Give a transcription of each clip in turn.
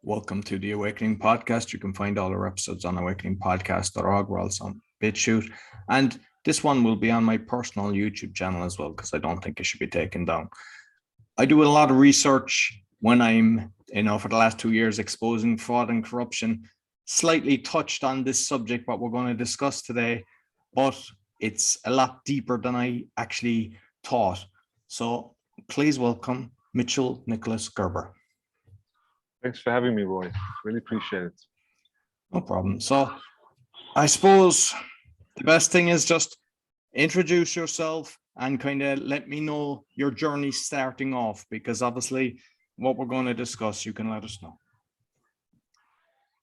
Welcome to the Awakening Podcast. You can find all our episodes on awakeningpodcast.org. We're also on BitChute. And this one will be on my personal YouTube channel as well, because I don't think it should be taken down. I do a lot of research when I'm, for the last 2 years, exposing fraud and corruption. Slightly touched on this subject, what we're going to discuss today, but it's a lot deeper than I actually thought. So please welcome Nicholas Gerber. Thanks for having me, Roy. Really appreciate it. No problem. So I suppose the best thing is just introduce yourself and kind of let me know your journey starting off, because obviously what we're going to discuss, you can let us know.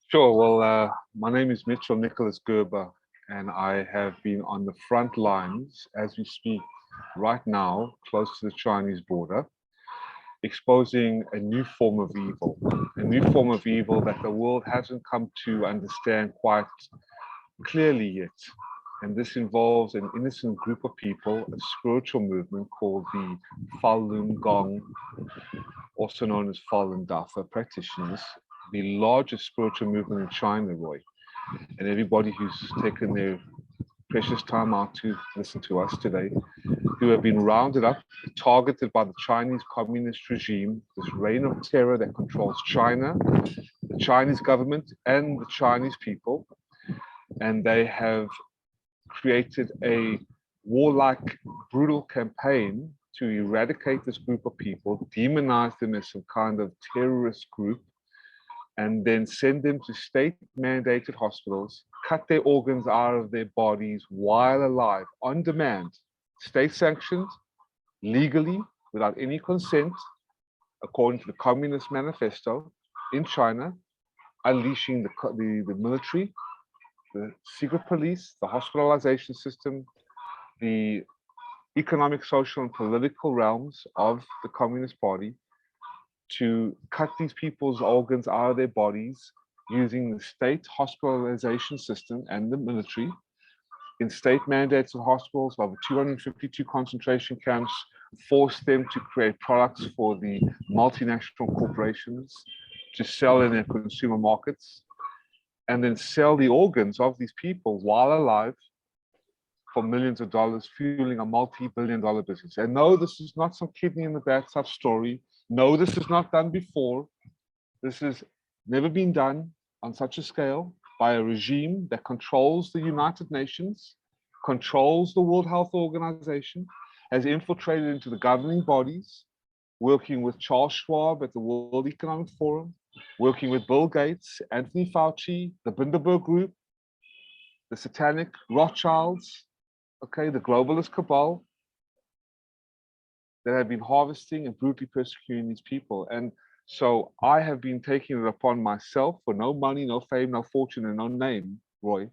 Sure. Well, my name is Nicholas Gerber, and I have been on the front lines as we speak right now, close to the Chinese border, exposing a new form of evil that the world hasn't come to understand quite clearly yet. And this involves an innocent group of people, a spiritual movement called the Falun Gong, also known as Falun Dafa practitioners, the largest spiritual movement in China, Roy. And everybody who's taken their precious time out to listen to us today, who have been rounded up, targeted by the Chinese communist regime, this reign of terror that controls China, the Chinese government, and the Chinese people. And they have created a warlike, brutal campaign to eradicate this group of people, demonize them as some kind of terrorist group, and then send them to state-mandated hospitals, cut their organs out of their bodies while alive, on demand, state-sanctioned, legally, without any consent, according to the Communist Manifesto in China, unleashing the military, the secret police, the hospitalization system, the economic, social, and political realms of the Communist Party to cut these people's organs out of their bodies using the state hospitalization system and the military in state-mandated hospitals, over 252 concentration camps, force them to create products for the multinational corporations to sell in their consumer markets, and then sell the organs of these people while alive for millions of dollars, fueling a multi-billion-dollar business. And no, this is not some kidney in the bathtub story. No, this is not done before. This has never been done on such a scale by a regime that controls the United Nations, controls the World Health Organization, has infiltrated into the governing bodies, working with Charles Schwab at the World Economic Forum, working with Bill Gates, Anthony Fauci, the Bilderberg Group, the satanic Rothschilds, the globalist cabal that have been harvesting and brutally persecuting these people. And so I have been taking it upon myself for no money, no fame, no fortune, and no name, Roy,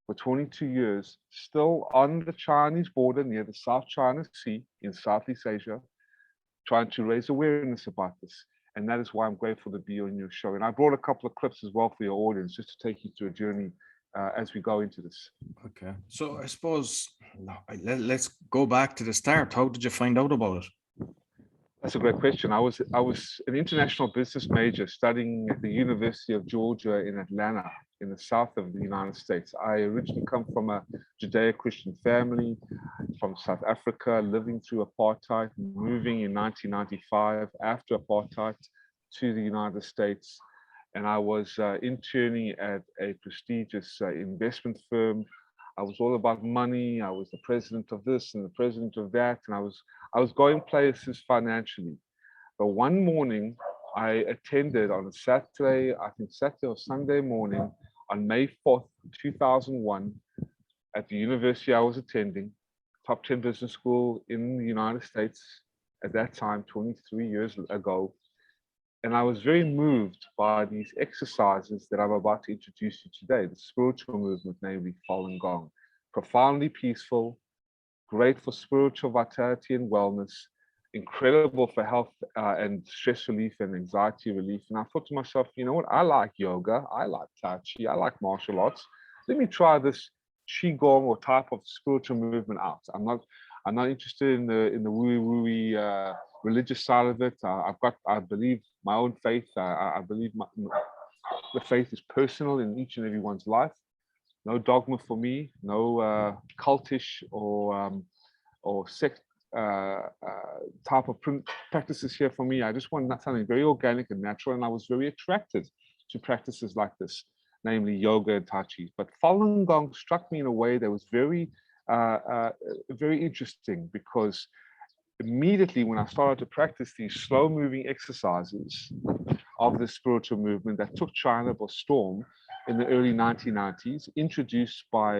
for 22 years, still on the Chinese border near the South China Sea in Southeast Asia, trying to raise awareness about this. And that is why I'm grateful to be on your show. And I brought a couple of clips as well for your audience, just to take you through a journey as we go into this. Okay. So I suppose let's go back to the start. How did you find out about it? That's a great question. I was an international business major studying at the University of Georgia in Atlanta, in the south of the United States. I originally come from a Judeo-Christian family from South Africa, living through apartheid, moving in 1995 after apartheid to the United States. And I was interning at a prestigious investment firm. I was all about money. I was the president of this and the president of that. And I was going places financially. But one morning I attended on a Saturday, I think Saturday or Sunday morning on May 4th, 2001, at the university I was attending, top 10 business school in the United States at that time, 23 years ago. And I was very moved by these exercises that I'm about to introduce you today, the spiritual movement, namely Falun Gong. Profoundly peaceful, great for spiritual vitality and wellness, incredible for health and stress relief and anxiety relief. And I thought to myself, you know what? I like yoga, I like Tai Chi, I like martial arts. Let me try this Qigong or type of spiritual movement out. I'm not interested in the woo-woo religious side of it. I believe my own faith. I believe the faith is personal in each and everyone's life. No dogma for me, no cultish or sect type of practices here for me. I just want something very organic and natural, and I was very attracted to practices like this, namely yoga and Tai Chi. But Falun Gong struck me in a way that was very interesting, because immediately when I started to practice these slow-moving exercises of the spiritual movement that took China by storm in the early 1990s, introduced by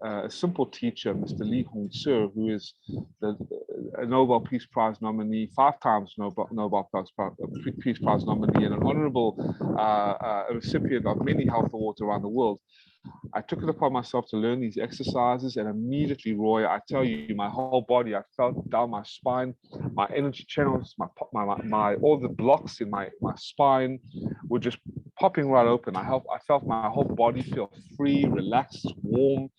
a simple teacher, Mr. Li Hongzhi, who is a Nobel Peace Prize nominee, 5 times Nobel Peace Prize nominee, and an honorable recipient of many health awards around the world. I took it upon myself to learn these exercises, and immediately, Roy, I tell you, my whole body, I felt down my spine, my energy channels, my all the blocks in my spine were just popping right open. I felt my whole body feel free, relaxed, warm,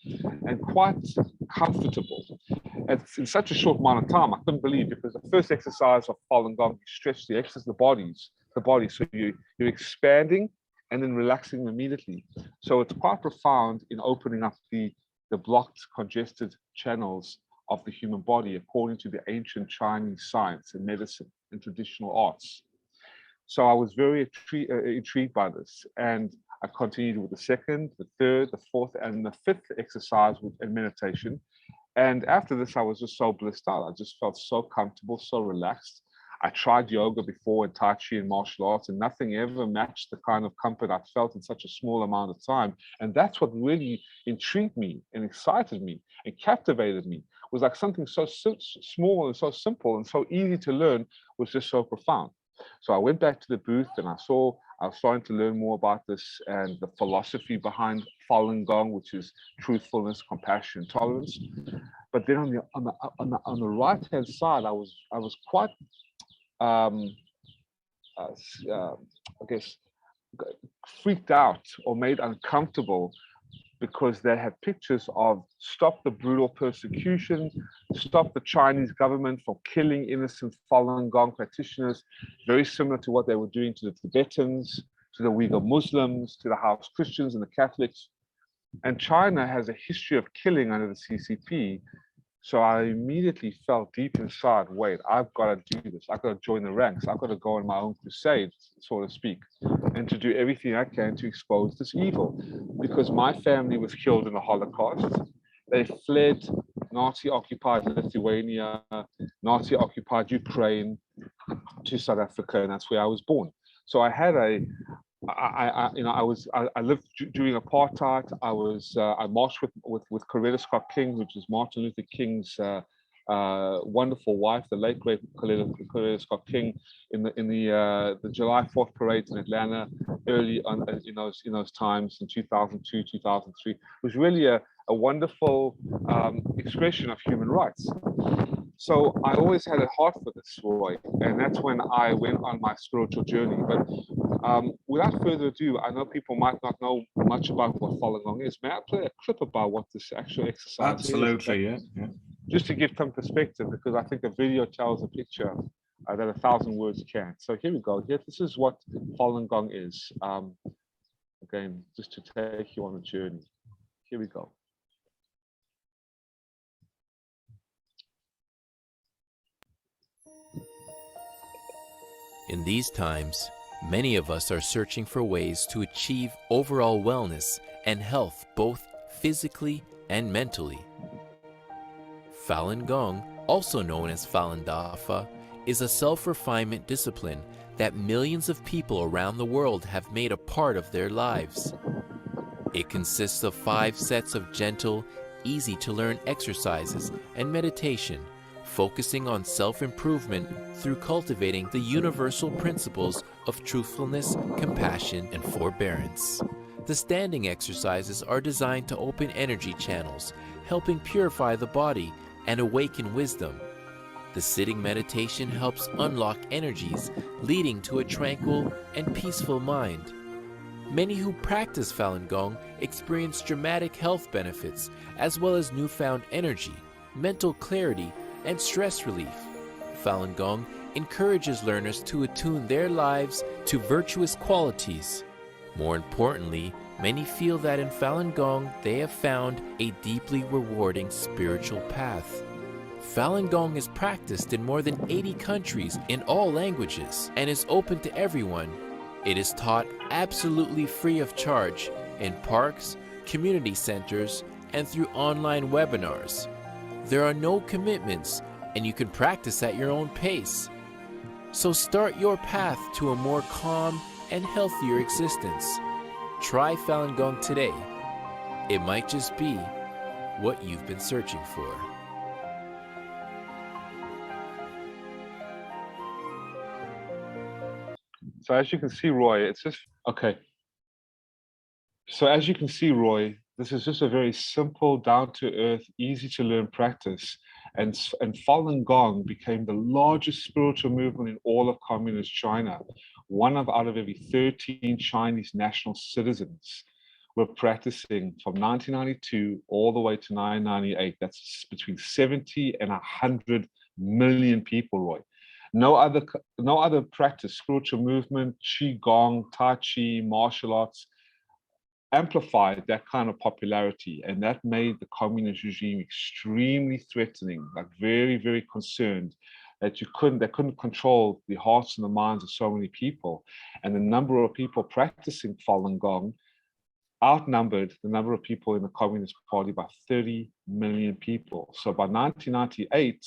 and quite comfortable. And in such a short amount of time, I couldn't believe, because the first exercise of Falun Gong, you stretch the body. So you're expanding and then relaxing immediately. So it's quite profound in opening up the blocked, congested channels of the human body, according to the ancient Chinese science and medicine and traditional arts. So I was very intrigued by this, and I continued with the second, the third, the fourth, and the fifth exercise and meditation. And after this, I was just so blissed out. I just felt so comfortable, so relaxed. I tried yoga before, and Tai Chi and martial arts, and nothing ever matched the kind of comfort I felt in such a small amount of time. And that's what really intrigued me and excited me and captivated me, was like something so small and so simple and so easy to learn was just so profound. So I went back to the booth, and I was starting to learn more about this and the philosophy behind Falun Gong, which is truthfulness, compassion, tolerance. But then on the right hand side, I was quite I guess freaked out or made uncomfortable, because they had pictures of stop the brutal persecution, stop the Chinese government from killing innocent Falun Gong practitioners, very similar to what they were doing to the Tibetans, to the Uyghur Muslims, to the House Christians and the Catholics. And China has a history of killing under the CCP. So I immediately felt deep inside, wait, I've got to do this. I've got to join the ranks. I've got to go on my own crusade, so to speak, and to do everything I can to expose this evil. Because my family was killed in the Holocaust. They fled Nazi-occupied Lithuania, Nazi-occupied Ukraine to South Africa, and that's where I was born. So I had I lived during apartheid. I marched with Coretta Scott King, which is Martin Luther King's wonderful wife, the late great Coretta Scott King, in the July 4th parade in Atlanta early on in those times in 2002, 2003. It was really a wonderful expression of human rights. So I always had a heart for this, Roy, and that's when I went on my spiritual journey. But without further ado, I know people might not know much about what Falun Gong is. May I play a clip about what this actual exercise is? Absolutely, yeah. Just to give some perspective, because I think a video tells a picture that 1,000 words can't. So here we go. This is what Falun Gong is. Again, just to take you on a journey. Here we go. In these times, many of us are searching for ways to achieve overall wellness and health, both physically and mentally. Falun Gong, also known as Falun Dafa, is a self-refinement discipline that millions of people around the world have made a part of their lives. It consists of 5 sets of gentle, easy-to-learn exercises and meditation, focusing on self-improvement through cultivating the universal principles of truthfulness, compassion, and forbearance. The standing exercises are designed to open energy channels, helping purify the body and awaken wisdom. The sitting meditation helps unlock energies, leading to a tranquil and peaceful mind. Many who practice Falun Gong experience dramatic health benefits, as well as newfound energy, mental clarity, and stress relief. Falun Gong encourages learners to attune their lives to virtuous qualities. More importantly, many feel that in Falun Gong they have found a deeply rewarding spiritual path. Falun Gong is practiced in more than 80 countries in all languages and is open to everyone. It is taught absolutely free of charge in parks, community centers, and through online webinars. There are no commitments, and you can practice at your own pace. So start your path to a more calm and healthier existence. Try Falun Gong today. It might just be what you've been searching for. So as you can see, Roy, it's just, okay. So as you can see, Roy, this is just a very simple, down-to-earth, easy-to-learn practice. And Falun Gong became the largest spiritual movement in all of communist China. One out of every 13 Chinese national citizens were practicing from 1992 all the way to 1998. That's between 70 and 100 million people, Roy. No other practice, spiritual movement, Qigong, Tai Chi, martial arts, amplified that kind of popularity, and that made the communist regime extremely threatening, like very, very concerned that they couldn't control the hearts and the minds of so many people. And the number of people practicing Falun Gong outnumbered the number of people in the Communist Party by 30 million people. So by 1998,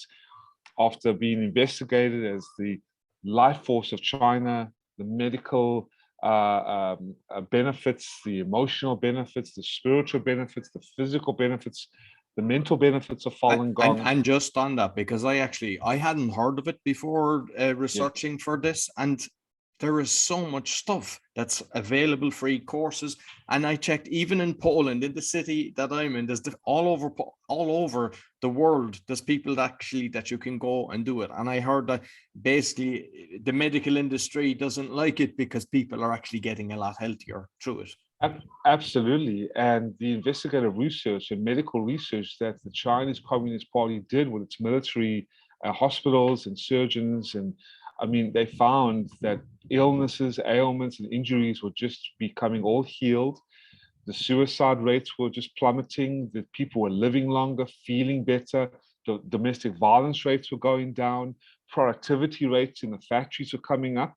after being investigated as the life force of China, the medical benefits, the emotional benefits, the spiritual benefits, the physical benefits, the mental benefits of Falun Gong. And just on that, because I hadn't heard of it before researching for this, and there is so much stuff that's available, free courses. And I checked, even in Poland, in the city that I'm in, there's all over the world, there's people that you can go and do it. And I heard that basically the medical industry doesn't like it because people are actually getting a lot healthier through it. Absolutely. And the investigative research and medical research that the Chinese Communist Party did with its military hospitals and surgeons, and I mean, they found that illnesses, ailments, and injuries were just becoming all healed. The suicide rates were just plummeting. The people were living longer, feeling better. The domestic violence rates were going down. Productivity rates in the factories were coming up.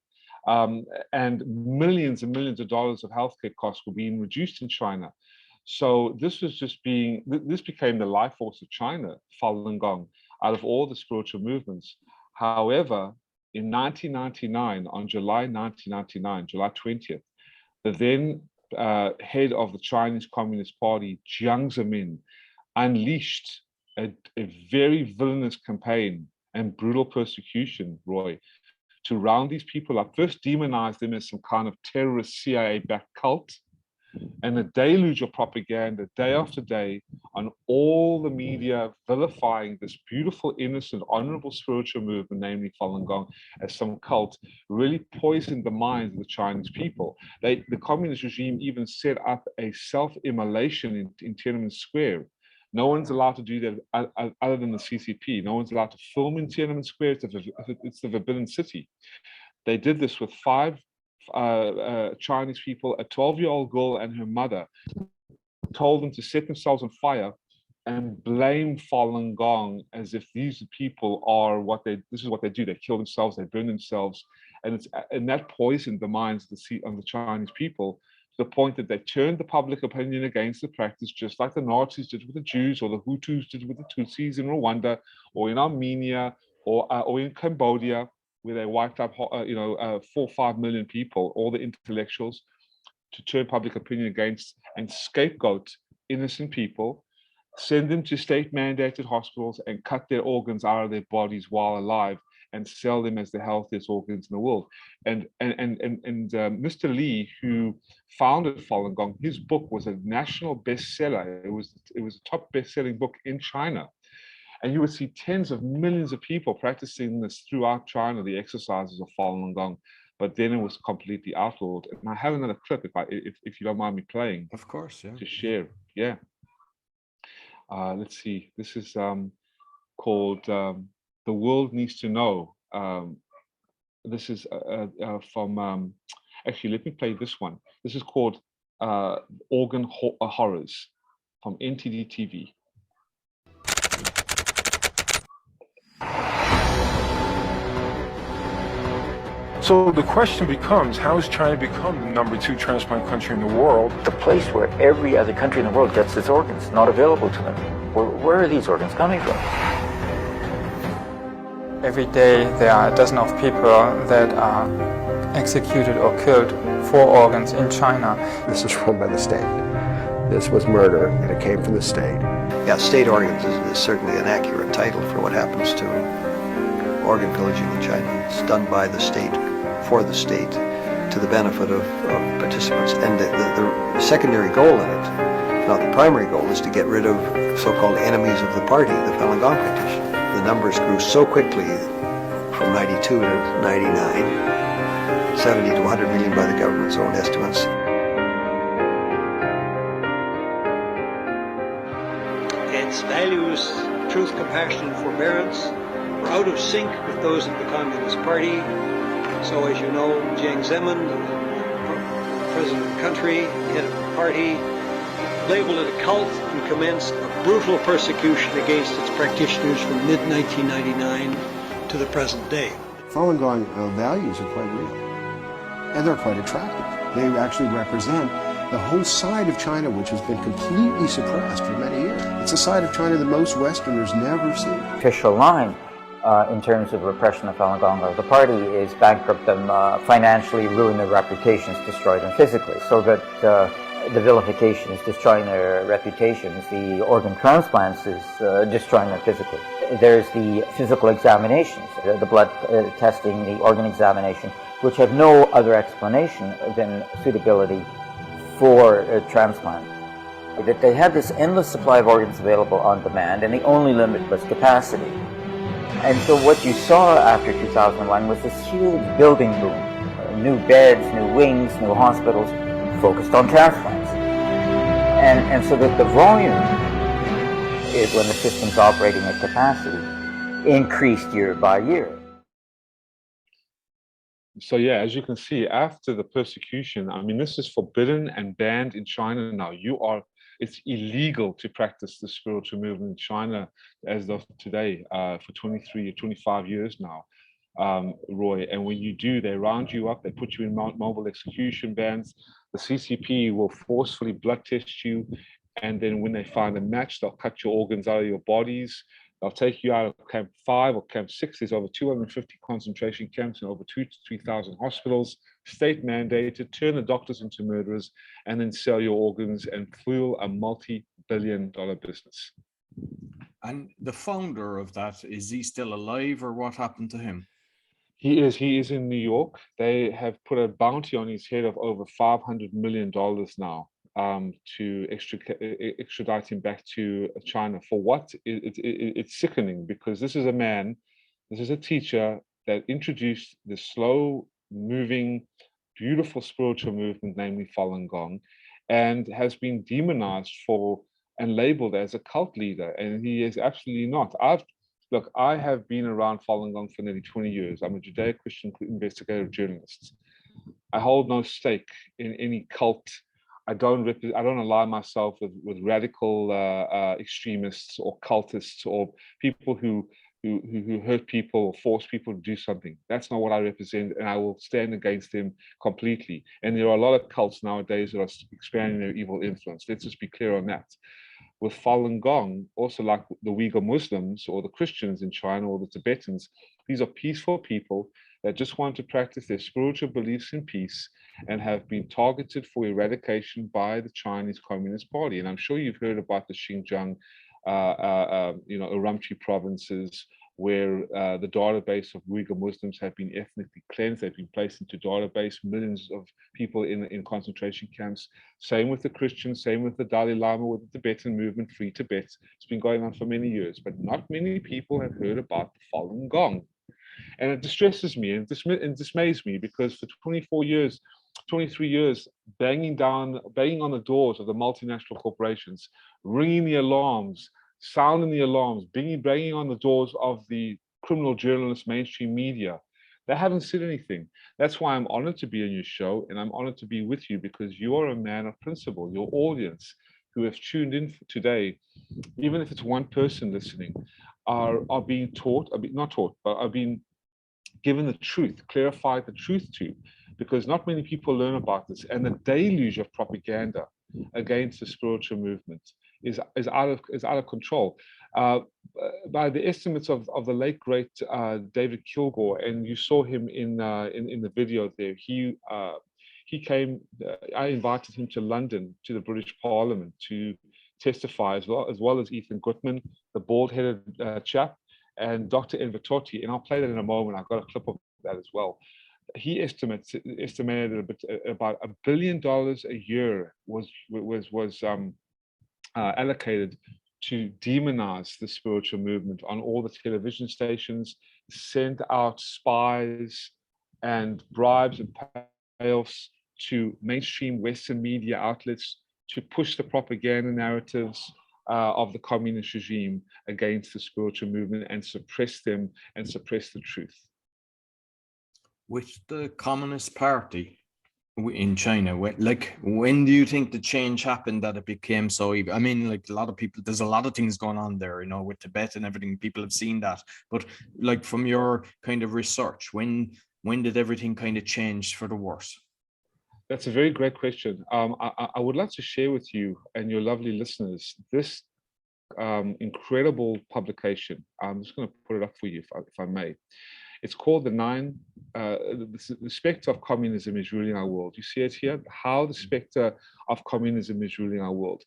And millions and millions of dollars of healthcare costs were being reduced in China. So this became the life force of China, Falun Gong, out of all the spiritual movements. However, in 1999, on July 1999, July 20th, the then head of the Chinese Communist Party, Jiang Zemin, unleashed a very villainous campaign and brutal persecution, Roy, to round these people up, first demonize them as some kind of terrorist CIA-backed cult, and a deluge of propaganda day after day on all the media vilifying this beautiful, innocent, honorable spiritual movement, namely Falun Gong, as some cult, really poisoned the minds of the Chinese people. The communist regime even set up a self-immolation in Tiananmen Square. No one's allowed to do that other than the CCP. No one's allowed to film in Tiananmen Square. It's the forbidden city. They did this with 5 Chinese people. A 12-year-old girl and her mother told them to set themselves on fire and blame Falun Gong as if these people are this is what they do. They kill themselves, they burn themselves, and that poisoned the minds of the Chinese people, to the point that they turned the public opinion against the practice, just like the Nazis did with the Jews, or the Hutus did with the Tutsis in Rwanda, or in Armenia, or in Cambodia, where they wiped up 4 or 5 million people, all the intellectuals, to turn public opinion against and scapegoat innocent people, send them to state-mandated hospitals and cut their organs out of their bodies while alive and sell them as the healthiest organs in the world. And Mr. Lee, who founded Falun Gong, his book was a national bestseller. It was a top best-selling book in China. And you would see tens of millions of people practicing this throughout China, the exercises of Falun Gong. But then it was completely outlawed. And I have another clip, if you don't mind me playing. Of course, yeah. To share, yeah. Let's see. This is called "The World Needs to Know." This is from, actually, let me play this one. This is called Organ Horrors from NTD TV. So the question becomes, how has China become the #2 transplant country in the world? The place where every other country in the world gets its organs, not available to them. Where are these organs coming from? Every day there are a dozen of people that are executed or killed for organs in China. This is run by the state. This was murder, and it came from the state. Yeah, state organs is certainly an accurate title for what happens to organ pillaging in China. It's done by the state, for the state, to the benefit of participants. And the secondary goal in it, if not the primary goal, is to get rid of so-called enemies of the party, the Falun Gong petition. The numbers grew so quickly from 92 to 99, 70 to 100 million by the government's own estimates. Its values, truth, compassion, and forbearance were out of sync with those of the Communist Party. So, as you know, Jiang Zemin, the president of the country, head of the party, labeled it a cult and commenced a brutal persecution against its practitioners from mid-1999 to the present day. Falun Gong values are quite real, and they're quite attractive. They actually represent the whole side of China, which has been completely suppressed for many years. It's a side of China that most Westerners never see. Official line in terms of repression of Falun Gong of the party is bankrupt them financially, ruin their reputations, destroy them physically. So that the vilification is destroying their reputations, the organ transplants is destroying them physically. There's the physical examinations, the blood testing, the organ examination, which have no other explanation than suitability for a transplant. That they had this endless supply of organs available on demand, and the only limit was capacity. And so what you saw after 2001 was this huge building boom, new beds, new wings, new hospitals, focused on transplants. And so that the volume, when the system's operating at capacity, increased year by year. So yeah, as you can see, after the persecution, I mean, this is forbidden and banned in China now. It's illegal to practice the spiritual movement in China as of today for 23 or 25 years now, Roy. And when you do, they round you up, they put you in mobile execution vans. The CCP will forcefully blood test you. And then when they find a match, they'll cut your organs out of your bodies. They'll take you out of Camp 5 or Camp 6. There's over 250 concentration camps and over 2,000 to 3,000 hospitals, state mandated, turn the doctors into murderers, and then sell your organs and fuel a multi-billion-dollar business. And the founder of that, is he still alive, or what happened to him? He is in New York. They have put a bounty on his head of over $500 million now. To extradite him back to China. For what? It's sickening, because this is a man, this is a teacher that introduced the slow-moving, beautiful spiritual movement, namely Falun Gong, and has been demonized for and labeled as a cult leader, and he is absolutely not. Look, I have been around Falun Gong for nearly 20 years. I'm a Judeo-Christian investigative journalist. I hold no stake in any cult. I don't align myself with radical extremists or cultists or people who hurt people or force people to do something. That's not what I represent, and I will stand against them completely. And there are a lot of cults nowadays that are expanding their evil influence. Let's just be clear on that. With Falun Gong, also like the Uyghur Muslims or the Christians in China or the Tibetans, these are peaceful people that just want to practice their spiritual beliefs in peace and have been targeted for eradication by the Chinese Communist Party. And I'm sure you've heard about the Xinjiang, Urumqi provinces, where the database of Uyghur Muslims have been ethnically cleansed. They've been placed into database, millions of people in concentration camps. Same with the Christians, same with the Dalai Lama, with the Tibetan movement, Free Tibet. It's been going on for many years, but not many people have heard about the Falun Gong. And it distresses me and dismays me, because for 23 years, banging on the doors of the multinational corporations, ringing the alarms, sounding the alarms, banging on the doors of the criminal journalists, mainstream media, They haven't said anything. That's why I'm honored to be on your show, and I'm honored to be with you, because you are a man of principle. Your audience who have tuned in today, even if it's one person listening, are being taught, not taught, but are being given the truth, clarified the truth to, because not many people learn about this. And the deluge of propaganda against the spiritual movement is out of control. By the estimates of the late great David Kilgore, and you saw him in the video there, he came. I invited him to London, to the British Parliament, to testify, as well as Ethan Gutman, the bald-headed chap, and Dr. Envitotti, and I'll play that in a moment. I've got a clip of that as well. He estimated about $1 billion a year was allocated to demonize the spiritual movement on all the television stations, send out spies and bribes and payoffs to mainstream Western media outlets to push the propaganda narratives of the communist regime against the spiritual movement and suppress them and suppress the truth. With the Communist Party in China, when do you think the change happened that it became so evil? I mean, like, a lot of people, there's a lot of things going on there, you know, with Tibet and everything. People have seen that, but like, from your kind of research, when did everything kind of change for the worse? That's a very great question. I would like to share with you and your lovely listeners this incredible publication. I'm just going to put it up for you, if I may. It's called the Specter of Communism is Ruling Our World. You see it here, how the specter of communism is ruling our world.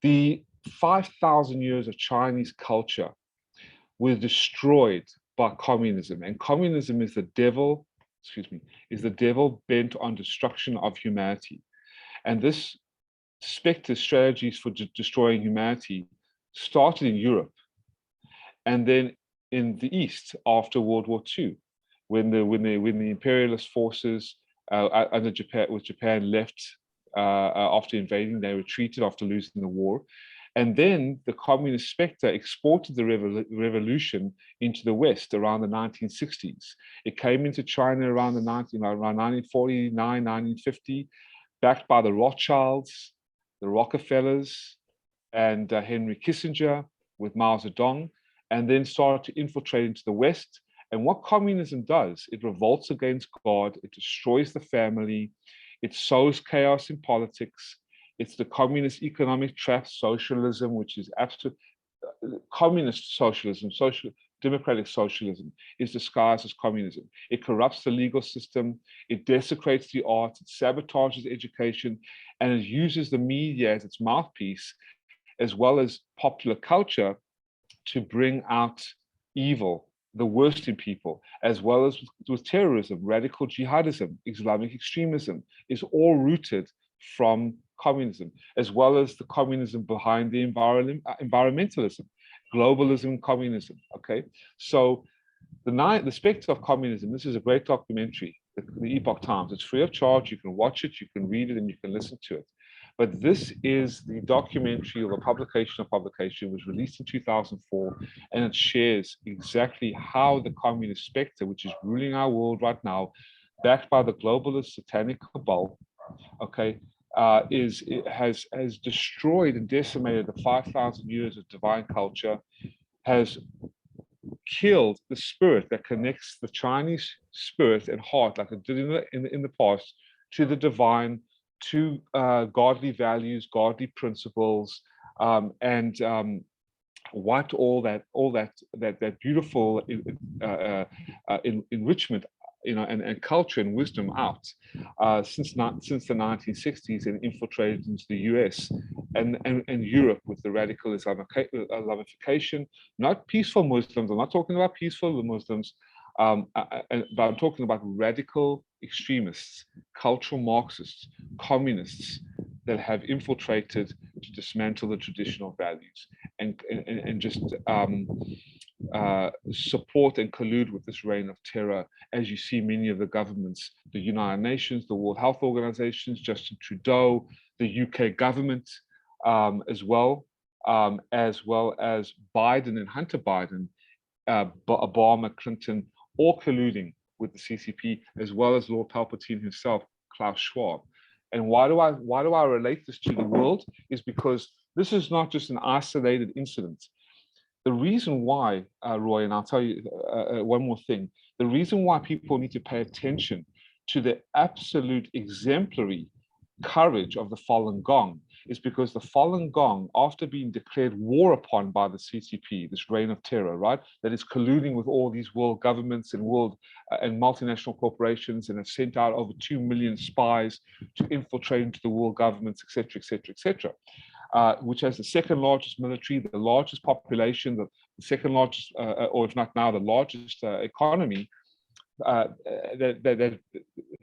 The 5,000 years of Chinese culture was destroyed by communism, and communism is the devil, is the devil bent on destruction of humanity. And this specter strategies for destroying humanity started in Europe, and then in the East after World War II, when the imperialist forces under Japan left after invading. They retreated after losing the war, and then the communist specter exported the revolution into the West around the 1960s. It came into China around 1949, 1950, backed by the Rothschilds, the Rockefellers, and Henry Kissinger with Mao Zedong, and then started to infiltrate into the West. And what communism does, it revolts against God, it destroys the family, it sows chaos in politics. It's the communist economic trap, socialism, which is absolute communist socialism, democratic socialism is disguised as communism. It corrupts the legal system, it desecrates the arts, it sabotages education, and it uses the media as its mouthpiece, as well as popular culture, to bring out evil, the worst in people, as well as with terrorism, radical jihadism, Islamic extremism, is all rooted from communism, as well as the communism behind the environmentalism, globalism, communism. Okay, so the Specter of Communism. This is a great documentary, the Epoch Times. It's free of charge. You can watch it, you can read it, and you can listen to it. But this is the documentary, or the publication of publication, was released in 2004, and it shares exactly how the communist specter, which is ruling our world right now, backed by the globalist satanic cabal, okay, has destroyed and decimated the 5,000 years of divine culture, has killed the spirit that connects the Chinese spirit and heart, like it did in the past, to the divine, to godly values, godly principles, and wiped all that beautiful enrichment, and culture and wisdom out since the 1960s, and infiltrated into the US and Europe with the radical Islamification. Not peaceful Muslims. I'm not talking about peaceful Muslims, but I'm talking about radical extremists, cultural Marxists, communists that have infiltrated to dismantle the traditional values and just support and collude with this reign of terror, as you see many of the governments, the United Nations, the World Health Organizations, Justin Trudeau, the UK government, as well as Biden and Hunter Biden, Obama, Clinton, all colluding with the CCP, as well as Lord Palpatine himself, Klaus Schwab. And why do I relate this to the world? Is because this is not just an isolated incident. The reason why, Roy, and I'll tell you one more thing, the reason why people need to pay attention to the absolute exemplary courage of the Falun Gong is because the Falun Gong, after being declared war upon by the CCP, this reign of terror, right, that is colluding with all these world governments and world and multinational corporations, and have sent out over 2 million spies to infiltrate into the world governments, etc., etc., etc., which has the second largest military, the largest population, the second largest, or if not now, the largest economy,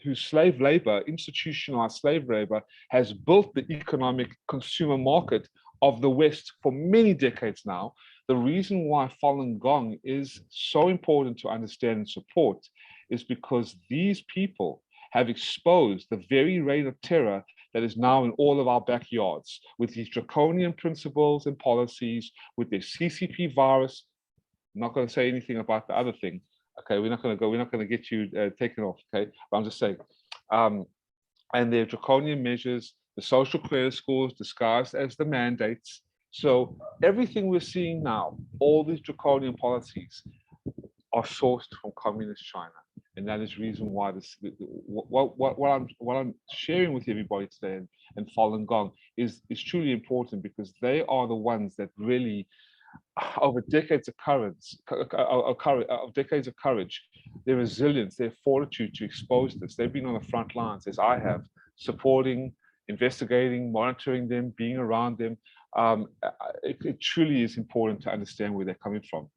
whose slave labor, institutionalized slave labor, has built the economic consumer market of the West for many decades now. The reason why Falun Gong is so important to understand and support is because these people have exposed the very reign of terror that is now in all of our backyards, with these draconian principles and policies, with their CCP virus. I'm not going to say anything about the other thing. Okay, we're not going to get you taken off. Okay, but I'm just saying, and their draconian measures, the social credit scores disguised as the mandates. So everything we're seeing now, all these draconian policies, are sourced from communist China, and that is the reason why this. What I'm sharing with everybody today and Falun Gong is truly important, because they are the ones that really, over decades of courage, their resilience, their fortitude to expose this. They've been on the front lines, as I have, supporting, investigating, monitoring them, being around them. It truly is important to understand where they're coming from.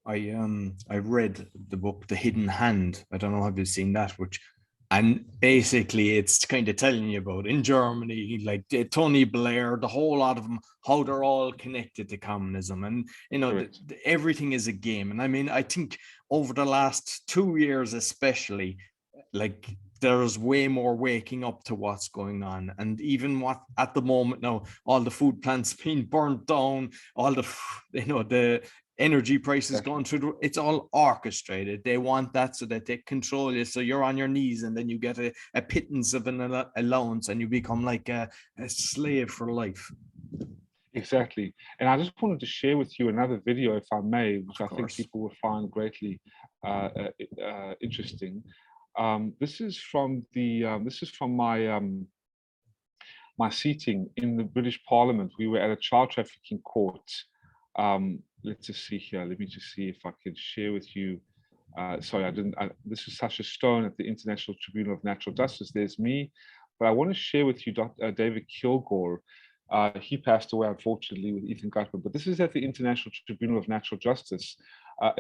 I read the book The Hidden Hand. I don't know if you've seen that, and basically it's kind of telling you about in Germany, like Tony Blair, the whole lot of them, how they're all connected to communism, and everything is a game. And I mean, I think over the last 2 years especially, like, there's way more waking up to what's going on. And even what at the moment now, all the food plants being burnt down, all the the energy prices going through, it's all orchestrated. They want that so that they control you, so you're on your knees, and then you get a pittance of an allowance, and you become like a slave for life. Exactly. And I just wanted to share with you another video, if I may, which I think people will find greatly interesting. This is from my seating in the British Parliament. We were at a child trafficking court. Let's just see here. Let me just see if I can share with you. Sorry, I didn't. This is such a stone at the International Tribunal of Natural Justice. There's me, but I want to share with you Dr. David Kilgore. He passed away, unfortunately, with Ethan Gutman. But this is at the International Tribunal of Natural Justice,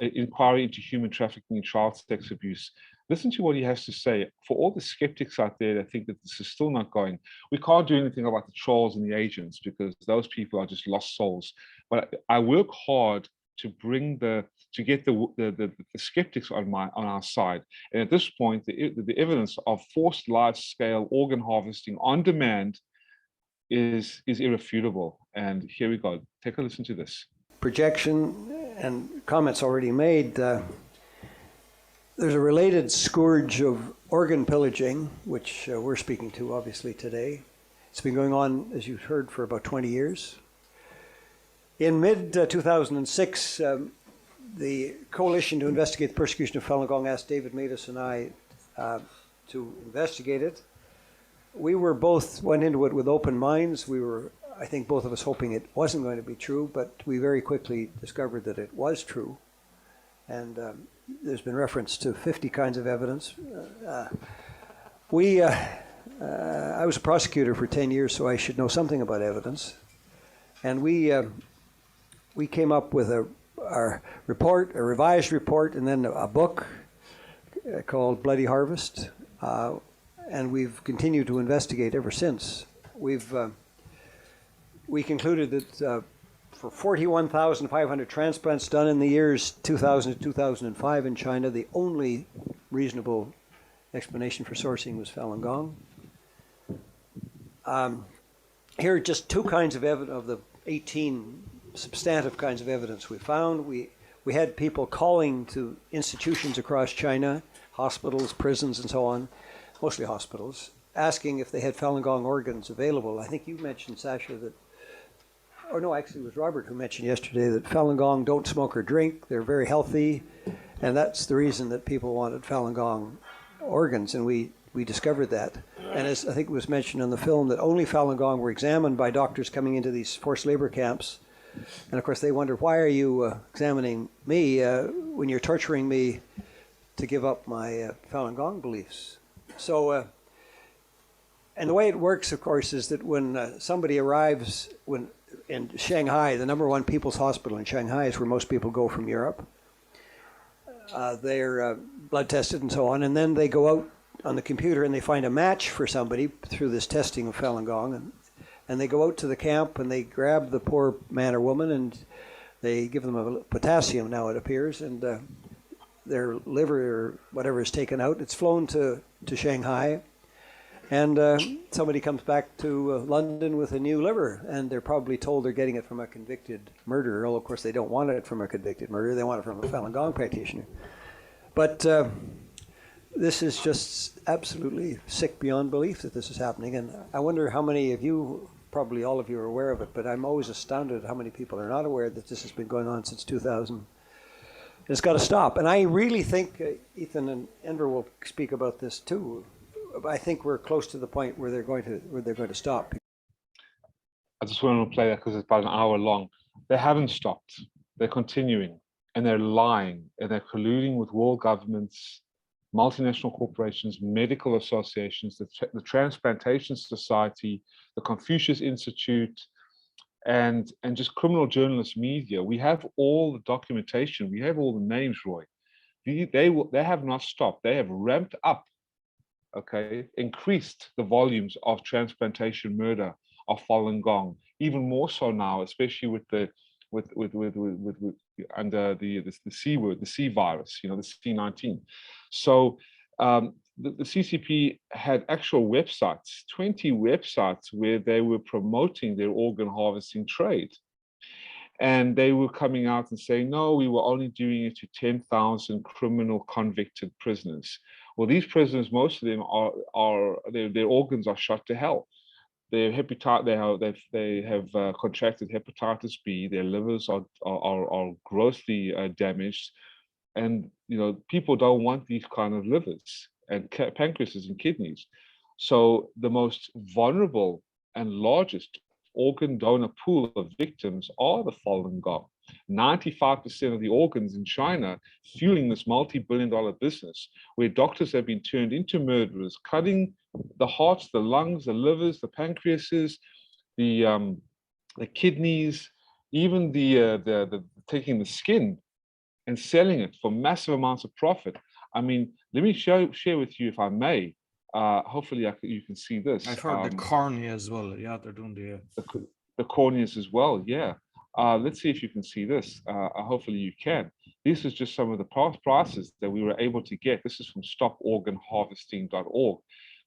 inquiry into human trafficking and child sex abuse. Listen to what he has to say. For all the skeptics out there that think that this is still not going, we can't do anything about the trolls and the agents, because those people are just lost souls. But I work hard to bring to get the skeptics on our side. And at this point, the evidence of forced large-scale organ harvesting on demand is irrefutable. And here we go. Take a listen to this. Projection and comments already made. There's a related scourge of organ pillaging, which we're speaking to obviously today. It's been going on, as you've heard, for about 20 years. In mid-2006, the Coalition to Investigate the Persecution of Falun Gong asked David Matus and I to investigate it. We went into it with open minds. We were, I think, both of us hoping it wasn't going to be true, but we very quickly discovered that it was true. And there's been reference to 50 kinds of evidence. I was a prosecutor for 10 years, so I should know something about evidence. And we came up with our report, a revised report, and then a book called Bloody Harvest. And we've continued to investigate ever since. We concluded that for 41,500 transplants done in the years 2000 to 2005 in China, the only reasonable explanation for sourcing was Falun Gong. Here are just two kinds of evidence of the 18 substantive kinds of evidence we found. We had people calling to institutions across China hospitals, prisons, and so on, mostly hospitals, asking if they had Falun Gong organs available. I think you mentioned, Sasha, that, or no, actually it was Robert who mentioned yesterday that Falun Gong don't smoke or drink. They're very healthy, and that's the reason that people wanted Falun Gong organs, and we discovered that. And as I think it was mentioned in the film, that only Falun Gong were examined by doctors coming into these forced labor camps. And of course they wondered, why are you examining me when you're torturing me to give up my Falun Gong beliefs? So, and the way it works, of course, is that when somebody arrives in Shanghai, the #1 people's hospital in Shanghai is where most people go from Europe. They're blood tested and so on, and then they go out on the computer and they find a match for somebody through this testing of Falun Gong, and they go out to the camp and they grab the poor man or woman and they give them a potassium, now it appears, and their liver or whatever is taken out. It's flown to Shanghai, and somebody comes back to London with a new liver, and they're probably told they're getting it from a convicted murderer, although of course they don't want it from a convicted murderer, they want it from a Falun Gong practitioner. But this is just absolutely sick beyond belief that this is happening, and I wonder how many of you, probably all of you, are aware of it, but I'm always astounded at how many people are not aware that this has been going on since 2000. It's got to stop, and I really think, Ethan and Enver will speak about this too, I think we're close to the point where they're going to stop. I just want to play that because it's about an hour long. They haven't stopped. They're continuing, and they're lying, and they're colluding with world governments, multinational corporations, medical associations, the Transplantation Society, the Confucius Institute, and just criminal journalist media. We have all the documentation. We have all the names, Roy. They have not stopped. They have ramped up, okay, increased the volumes of transplantation murder, of Falun Gong, even more so now, especially with under the C word, the C virus, the C19. So the CCP had actual websites, 20 websites, where they were promoting their organ harvesting trade. And they were coming out and saying, no, we were only doing it to 10,000 criminal convicted prisoners. Well, these prisoners, most of them their organs are shot to hell. They have contracted hepatitis B. Their livers are grossly damaged, and people don't want these kind of livers and pancreases and kidneys. So the most vulnerable and largest organ donor pool of victims are the Falun Gong. 95% of the organs in China fueling this multi-billion-dollar business, where doctors have been turned into murderers, cutting the hearts, the lungs, the livers, the pancreases, the kidneys, even the taking the skin and selling it for massive amounts of profit. I mean, let me share with you, if I may. Hopefully, you can see this. I've heard the cornea as well. Yeah, they're doing the corneas as well. Yeah. Let's see if you can see this. Hopefully you can. This is just some of the past prices that we were able to get. This is from Stoporganharvesting.org.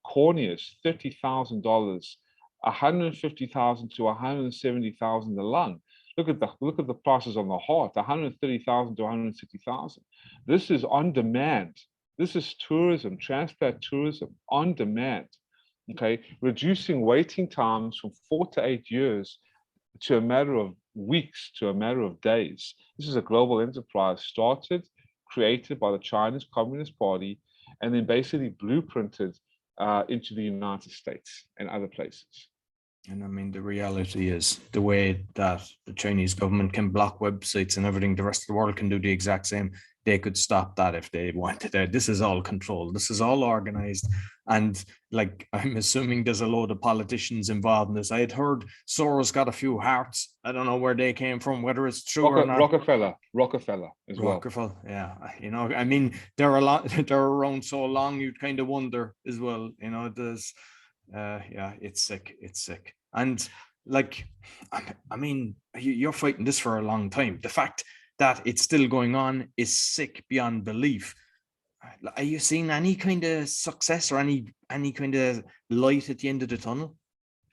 Corneas, $30,000, $150,000 to $170,000 a lung. Look at the prices on the heart, $130,000 to $160,000. This is on demand. This is tourism, transplant tourism on demand. Okay, reducing waiting times from 4 to 8 years to a matter of weeks, to a matter of days. This is a global enterprise started, created by the Chinese Communist Party, and then basically blueprinted into the United States and other places. And I mean, the reality is the way that the Chinese government can block websites and everything, the rest of the world can do the exact same. They could stop that if they wanted. This is all controlled. This is all organized. And like, I'm assuming there's a load of politicians involved in this. I had heard Soros got a few hearts. I don't know where they came from, whether it's true or not. Rockefeller as well. Rockefeller, yeah. I mean, they're around so long, you'd kind of wonder as well. There's, yeah, it's sick. It's sick. And like, I mean, you're fighting this for a long time. The fact that it's still going on is sick beyond belief. Are you seeing any kind of success or any kind of light at the end of the tunnel?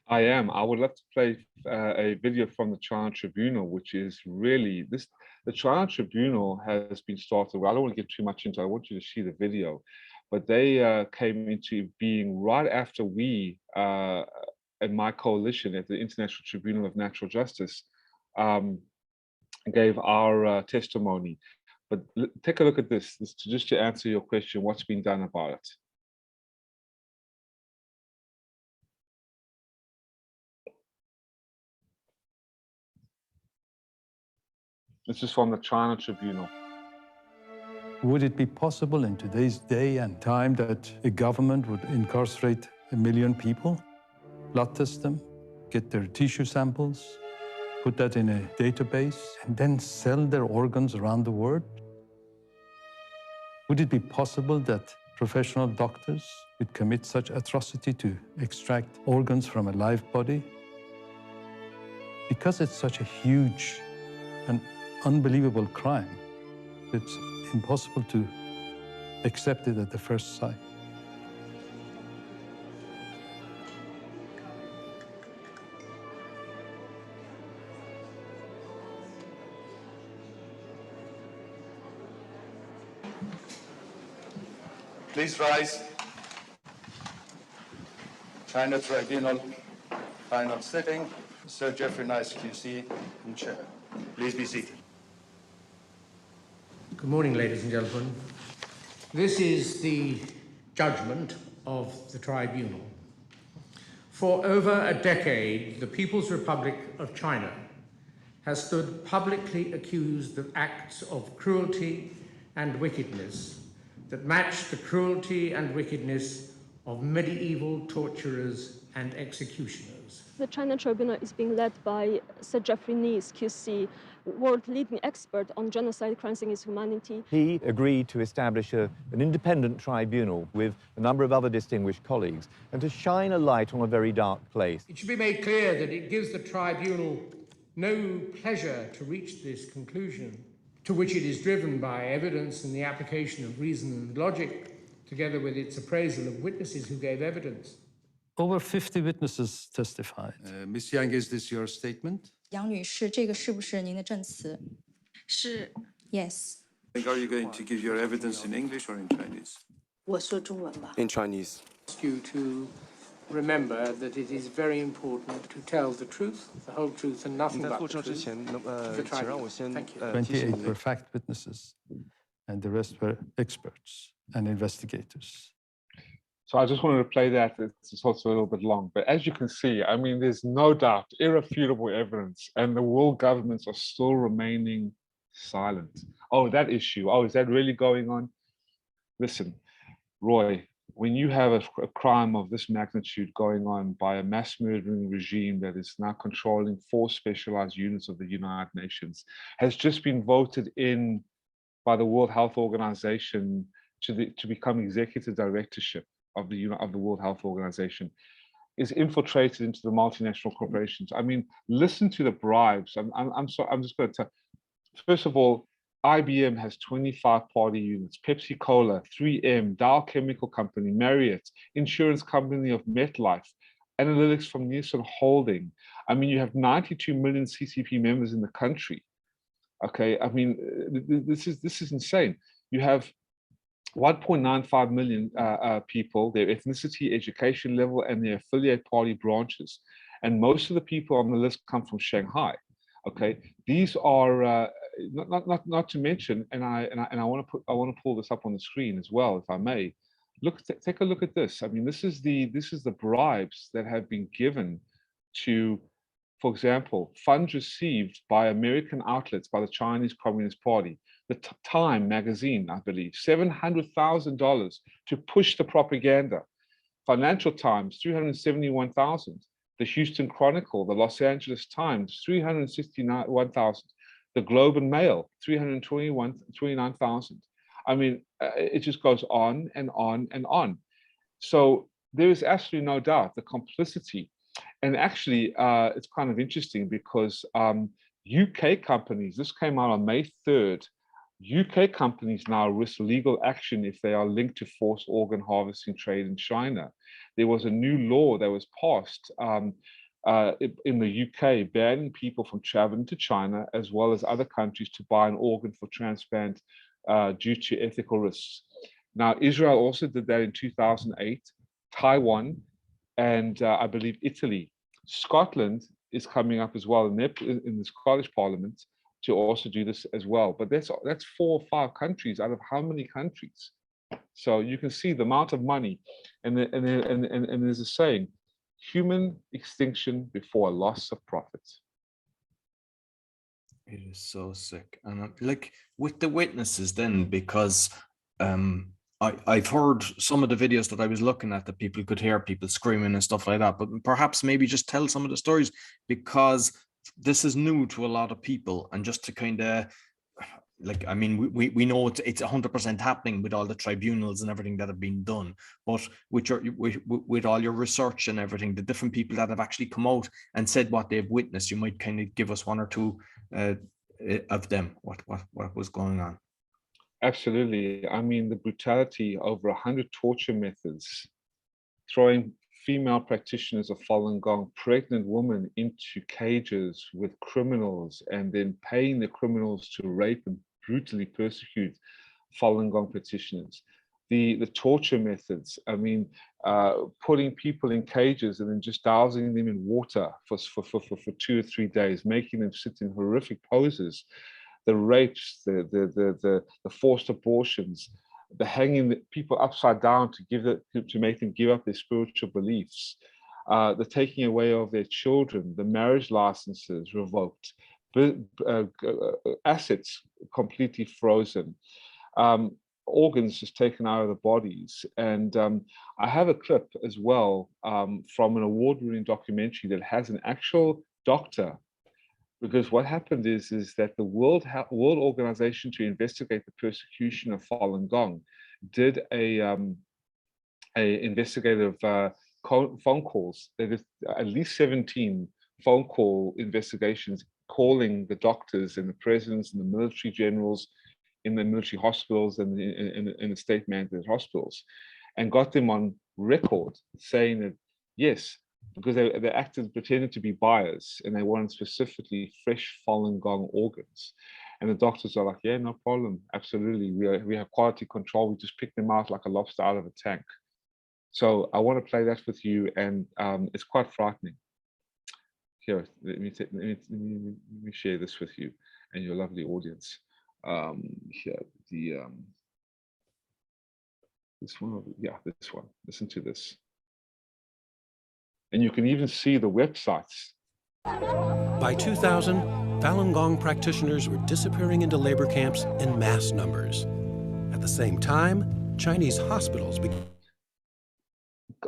I am. I would love to play a video from the China Tribunal, which is really this. The China Tribunal has been started. Well, I don't want to get too much into it. I want you to see the video, but they came into being right after we and my coalition at the International Tribunal of Natural Justice gave our testimony. But take a look at this. Just to answer your question, what's been done about it? This is from the China Tribunal. Would it be possible in today's day and time that a government would incarcerate 1 million people, blood test them, get their tissue samples, put that in a database, and then sell their organs around the world? Would it be possible that professional doctors would commit such atrocity to extract organs from a live body? Because it's such a huge and unbelievable crime, it's impossible to accept it at the first sight. Please rise. China Tribunal, final sitting. Sir Jeffrey Nice, QC, and Chair. Please be seated. Good morning, ladies and gentlemen. This is the judgment of the tribunal. For over a decade, the People's Republic of China has stood publicly accused of acts of cruelty and wickedness that match the cruelty and wickedness of medieval torturers and executioners. The China Tribunal is being led by Sir Jeffrey Nice, QC, world-leading expert on genocide, crimes against humanity. He agreed to establish an independent tribunal with a number of other distinguished colleagues and to shine a light on a very dark place. It should be made clear that it gives the tribunal no pleasure to reach this conclusion, to which it is driven by evidence and the application of reason and logic, together with its appraisal of witnesses who gave evidence. Over 50 witnesses testified. Ms. Yang, is this your statement? 杨女士，这个是不是您的证词？是 ，Yes。 Are you going to give your evidence in English or in Chinese? 我说中文吧。 In Chinese. Ask you to remember that it is very important to tell the truth, the whole truth, and nothing but the truth. Thank you. 28 were fact witnesses, and the rest were experts and investigators. So I just wanted to play that. It's also a little bit long, but as you can see, I mean, there's no doubt, irrefutable evidence, and the world governments are still remaining silent. Oh, that issue. Oh, is that really going on? Listen, Roy, when you have a crime of this magnitude going on by a mass murdering regime that is now controlling 4 specialized units of the United Nations, has just been voted in by the World Health Organization to become executive directorship of the World Health Organization, is infiltrated into the multinational corporations. I mean, listen to the bribes. I'm just going to tell. First of all, IBM has 25 party units, Pepsi Cola, 3M, Dow Chemical Company, Marriott, insurance company of MetLife, analytics from Nielsen Holding. I mean, you have 92 million CCP members in the country. Okay, I mean, this is insane. You have 1.95 million people, their ethnicity, education level, and their affiliate party branches. And most of the people on the list come from Shanghai. Okay, these are not to mention, and I want to pull this up on the screen as well, if I may. Take a look at this. I mean, this is the bribes that have been given to, for example, funds received by American outlets by the Chinese Communist Party. The Time magazine, I believe, $700,000 to push the propaganda. Financial Times, $371,000. The Houston Chronicle, the Los Angeles Times, $361,000. The Globe and Mail, $329,000. I mean, it just goes on and on and on. So there is absolutely no doubt the complicity. And actually, it's kind of interesting because UK companies, this came out on May 3rd, UK companies now risk legal action if they are linked to forced organ harvesting trade in China. There was a new law that was passed in the UK banning people from traveling to China as well as other countries to buy an organ for transplant due to ethical risks. Now, Israel also did that in 2008, Taiwan, and I believe Italy. Scotland is coming up as well in the Scottish Parliament to also do this as well. But that's 4 or 5 countries out of how many countries? So you can see the amount of money, and there's a saying, human extinction before a loss of profits. It is so sick. And like with the witnesses then, because I've heard some of the videos that I was looking at that people could hear people screaming and stuff like that, but perhaps maybe just tell some of the stories, because this is new to a lot of people, and just to kind of, like, I mean, we know it's 100% happening with all the tribunals and everything that have been done, but with all your research and everything, the different people that have actually come out and said what they've witnessed, you might kind of give us 1 or 2 of them, what was going on. Absolutely. I mean, the brutality, over 100 torture methods, throwing female practitioners of Falun Gong, pregnant women, into cages with criminals, and then paying the criminals to rape and brutally persecute Falun Gong practitioners. The torture methods, I mean, putting people in cages and then just dousing them in water for 2 or 3 days, making them sit in horrific poses, the rapes, the forced abortions, the hanging the people upside down to make them give up their spiritual beliefs, the taking away of their children, the marriage licenses revoked, assets completely frozen, organs just taken out of the bodies. And I have a clip as well from an award-winning documentary that has an actual doctor. Because what happened is that the World Organization to investigate the persecution of Falun Gong did a investigative phone calls. There is at least 17 phone call investigations calling the doctors and the presidents and the military generals in the military hospitals and in the state-mandated hospitals, and got them on record saying that, yes, because they acted pretending to be buyers and they wanted specifically fresh Falun Gong organs. And the doctors are like, yeah, no problem, absolutely. We have quality control. We just pick them out like a lobster out of a tank. So I want to play that with you, and it's quite frightening. Here, let me share this with you and your lovely audience. Here, this one, yeah, this one. Listen to this. And you can even see the websites. By 2000, Falun Gong practitioners were disappearing into labor camps in mass numbers. At the same time, Chinese hospitals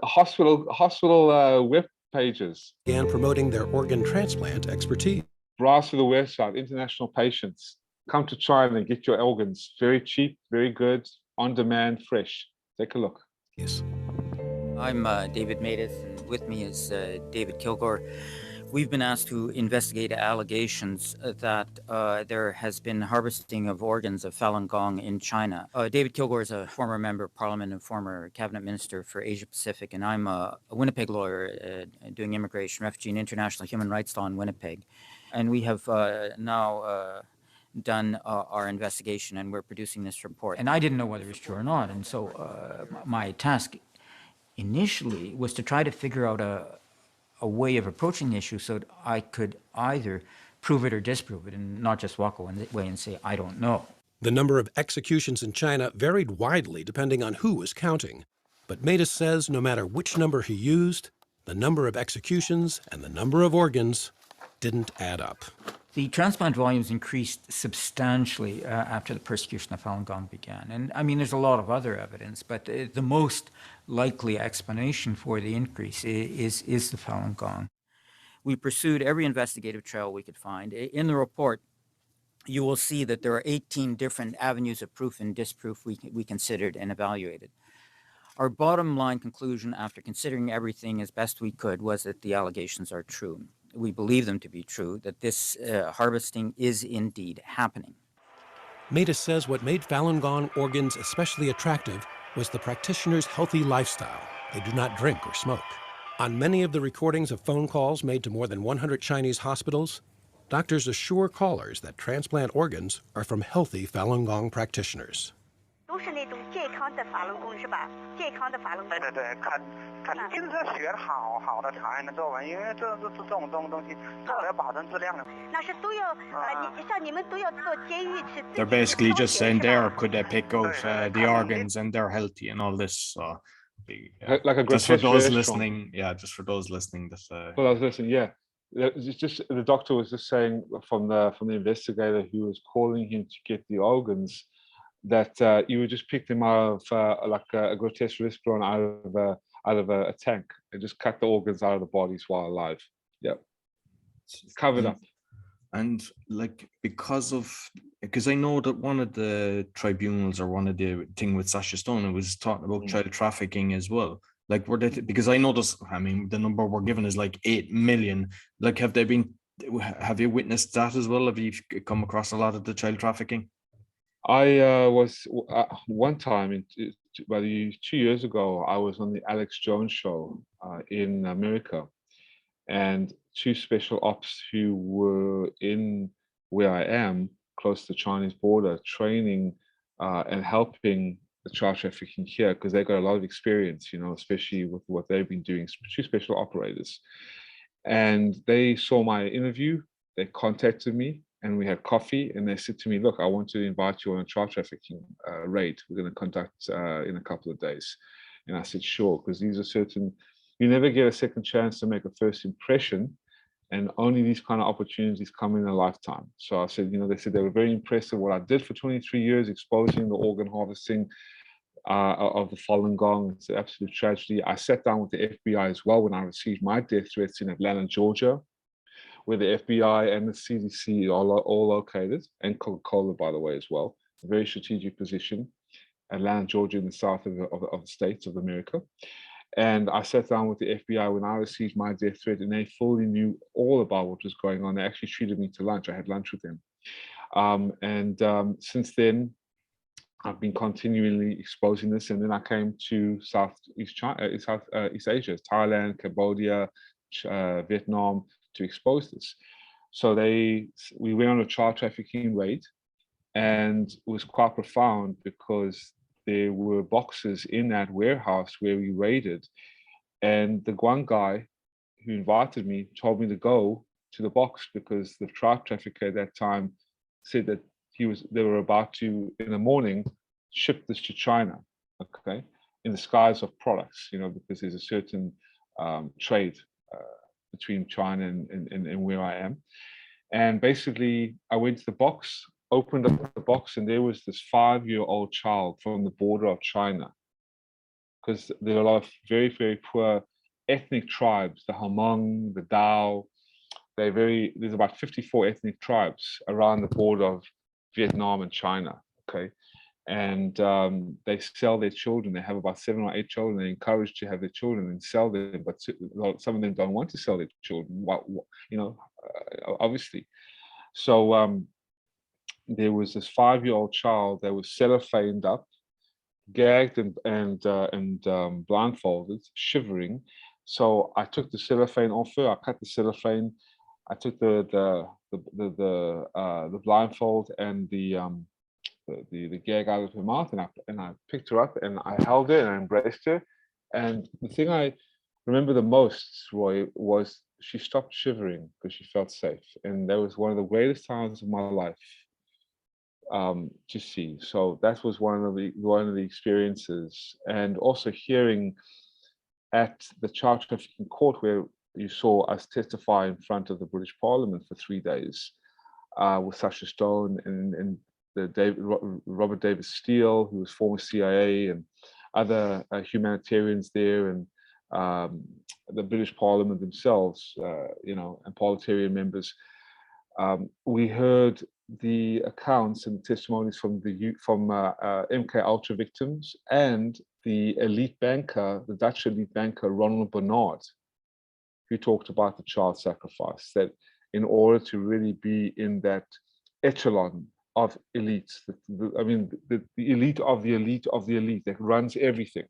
hospital web pages began promoting their organ transplant expertise. Browse to the website, international patients, come to China and get your organs. Very cheap, very good, on demand, fresh. Take a look. Yes. I'm David Matus, and with me is David Kilgore. We've been asked to investigate allegations that there has been harvesting of organs of Falun Gong in China. David Kilgore is a former member of Parliament and former cabinet minister for Asia Pacific, and I'm a Winnipeg lawyer doing immigration, refugee, and international human rights law in Winnipeg. And we have now done our investigation, and we're producing this report. And I didn't know whether it was true or not, and so my task initially was to try to figure out a way of approaching the issue so that I could either prove it or disprove it and not just walk away and say, I don't know. The number of executions in China varied widely depending on who was counting. But Matus says no matter which number he used, the number of executions and the number of organs didn't add up. The transplant volumes increased substantially after the persecution of Falun Gong began. And I mean, there's a lot of other evidence, but the most likely explanation for the increase is the Falun Gong. We pursued every investigative trail we could find. In the report, you will see that there are 18 different avenues of proof and disproof we considered and evaluated. Our bottom line conclusion, after considering everything as best we could, was that the allegations are true. We believe them to be true, that this harvesting is indeed happening. Matus says what made Falun Gong organs especially attractive was the practitioners' healthy lifestyle. They do not drink or smoke. On many of the recordings of phone calls made to more than 100 Chinese hospitals, doctors assure callers that transplant organs are from healthy Falun Gong practitioners. 都是那种健康的法轮功是吧？健康的法轮功。对，肯定是学好的才能做完，因为这种东西都要保证质量的。那是都要像你们都要做监狱去。They're basically just saying there, could they pick out the organs and they're healthy and all this. So, like a just for those restaurant. listening, just for those listening, that. Well, I was listening. Yeah, it's just the doctor was just saying from the investigator who was calling him to get the organs, that you would just pick them out of like a grotesque restaurant out of a tank and just cut the organs out of the bodies while alive. Yeah, covered up. And like because I know that one of the tribunals or one of the thing with Sacha Stone, it was talking about child trafficking as well. Like were they, because I know this, I mean, the number we're given is like 8 million. Like have you witnessed that as well? Have you come across a lot of the child trafficking? I was one time, about 2 years ago, I was on the Alex Jones show in America, and 2 special ops who were in where I am, close to the Chinese border, training and helping the child trafficking here, because they've got a lot of experience, you know, especially with what they've been doing, 2 special operators. And they saw my interview, they contacted me, and we had coffee, and they said to me, look, I want to invite you on a child trafficking raid we're going to conduct in a couple of days. And I said, sure, because these are certain, you never get a second chance to make a first impression, and only these kind of opportunities come in a lifetime. So I said, you know, they said they were very impressed with what I did for 23 years, exposing the organ harvesting of the Falun Gong. It's an absolute tragedy. I sat down with the FBI as well when I received my death threats in Atlanta, Georgia, where the FBI and the CDC are all located, and Coca-Cola, by the way, as well. A very strategic position, Atlanta, Georgia, in the south of the states of America. And I sat down with the FBI when I received my death threat, and they fully knew all about what was going on. They actually treated me to lunch. I had lunch with them. Since then, I've been continually exposing this, and then I came to Southeast Asia, Thailand, Cambodia, Vietnam, to expose this. So we went on a child trafficking raid, and it was quite profound because there were boxes in that warehouse where we raided, and the one guy who invited me told me to go to the box because the child trafficker at that time said that they were about to, in the morning, ship this to China, okay, in the skies of products, you know, because there's a certain trade between China and where I am. And basically, I went to the box, opened up the box, and there was this 5-year-old child from the border of China, because there are a lot of very, very poor ethnic tribes, the Hmong, the Dao. There's about 54 ethnic tribes around the border of Vietnam and China, okay? And they sell their children. They have about 7 or 8 children. They're encouraged to have their children and sell them, but some of them don't want to sell their children, you know, obviously. So there was this 5-year-old child that was cellophaned up, gagged and blindfolded, shivering. So I took the cellophane off her. I cut the cellophane. I took the blindfold and the gag out of her mouth, and I picked her up and I held her and I embraced her. And the thing I remember the most, Roy, was she stopped shivering because she felt safe, and that was one of the greatest times of my life to see. So that was one of the experiences, and also hearing at the child trafficking court where you saw us testify in front of the British Parliament for 3 days with Sacha Stone and Robert David Steele, who was former CIA, and other humanitarians there, and the British Parliament themselves, you know, and parliamentarian members. We heard the accounts and testimonies from MK Ultra victims and the elite banker, the Dutch elite banker Ronald Bernard, who talked about the child sacrifice, that in order to really be in that echelon of elites. I mean, the elite of the elite of the elite that runs everything.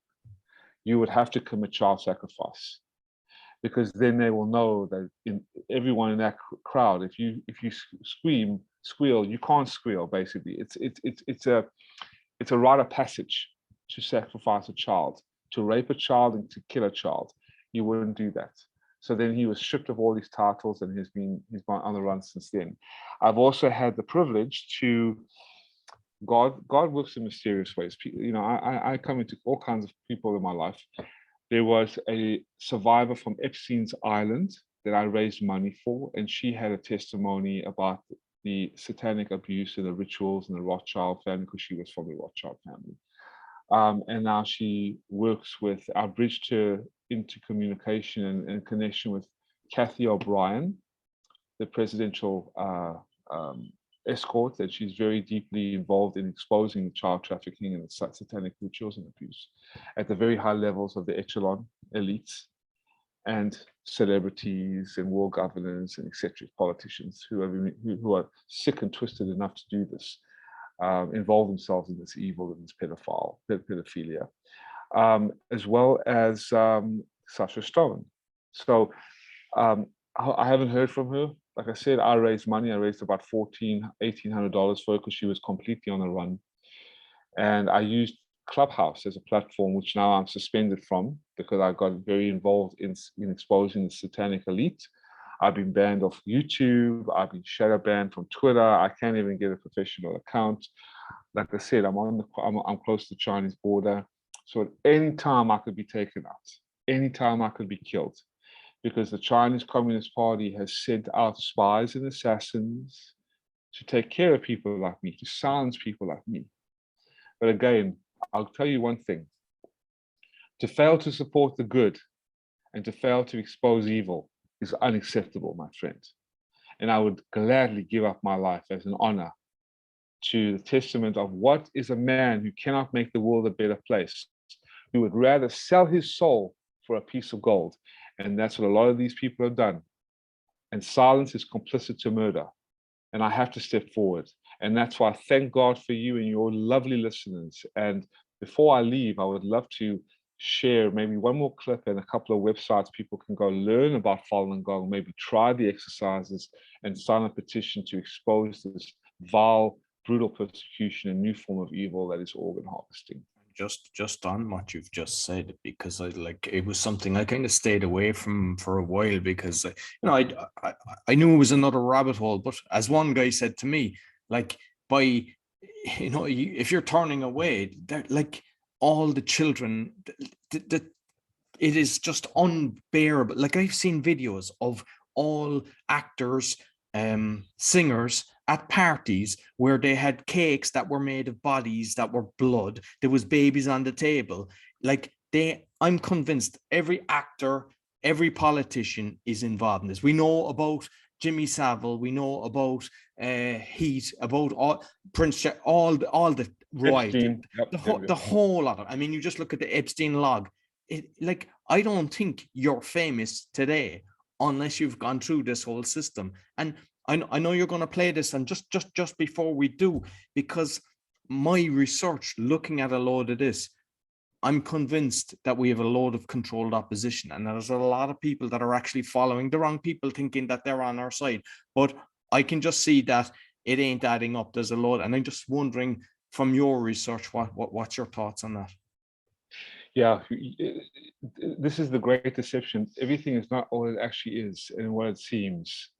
You would have to commit child sacrifice, because then they will know that everyone in that crowd, if you squeal, you can't squeal. Basically, it's a rite of passage to sacrifice a child, to rape a child, and to kill a child. You wouldn't do that. So then he was stripped of all these titles, and he's been on the run since then. I've also had the privilege to. God works in mysterious ways. You know, I come into all kinds of people in my life. There was a survivor from Epstein's Island that I raised money for, and she had a testimony about the satanic abuse and the rituals in the Rothschild family, because she was from the Rothschild family. And now she works with, I bridged her into communication and connection with Kathy O'Brien, the presidential escort, that she's very deeply involved in exposing child trafficking and satanic rituals and abuse at the very high levels of the echelon elites and celebrities and world governors and etc. politicians who are sick and twisted enough to do this, involve themselves in this evil and this pedophilia, as well as Sasha Stone. So I haven't heard from her. Like I said, I raised money. I raised about $1,800 for her because she was completely on the run. And I used Clubhouse as a platform, which now I'm suspended from because I got very involved in exposing the satanic elite. I've been banned off YouTube. I've been shadow banned from Twitter. I can't even get a professional account. Like I said, I'm close to the Chinese border. So at any time I could be taken out. Any time I could be killed, because the Chinese Communist Party has sent out spies and assassins to take care of people like me, to silence people like me. But again, I'll tell you one thing. To fail to support the good and to fail to expose evil is unacceptable, my friend. And I would gladly give up my life as an honor to the testament of what is a man who cannot make the world a better place, who would rather sell his soul for a piece of gold. And that's what a lot of these people have done. And silence is complicit to murder. And I have to step forward. And that's why I thank God for you and your lovely listeners. And before I leave, I would love to share maybe one more clip and a couple of websites people can go learn about Falun Gong, maybe try the exercises and sign a petition to expose this vile, brutal persecution and new form of evil that is organ harvesting. Just on what you've just said, because it was something I kind of stayed away from for a while, because I knew it was another rabbit hole. But as one guy said to me, if you're turning away, like all the children, it is just unbearable. Like I've seen videos of all actors, singers at parties where they had cakes that were made of bodies that were blood. There was babies on the table. I'm convinced every actor, every politician is involved in this. We know about Jimmy Savile. We know about Heat, about all the royalty, the whole lot of. I mean, you just look at the Epstein log. I don't think you're famous today unless you've gone through this whole system. And I know you're going to play this, and just before we do, because my research looking at a load of this, I'm convinced that we have a load of controlled opposition, and there's a lot of people that are actually following the wrong people, thinking that they're on our side. But I can just see that it ain't adding up. There's a load, and I'm just wondering from your research, what's your thoughts on that? Yeah, this is the great deception. Everything is not all it actually is and what it seems.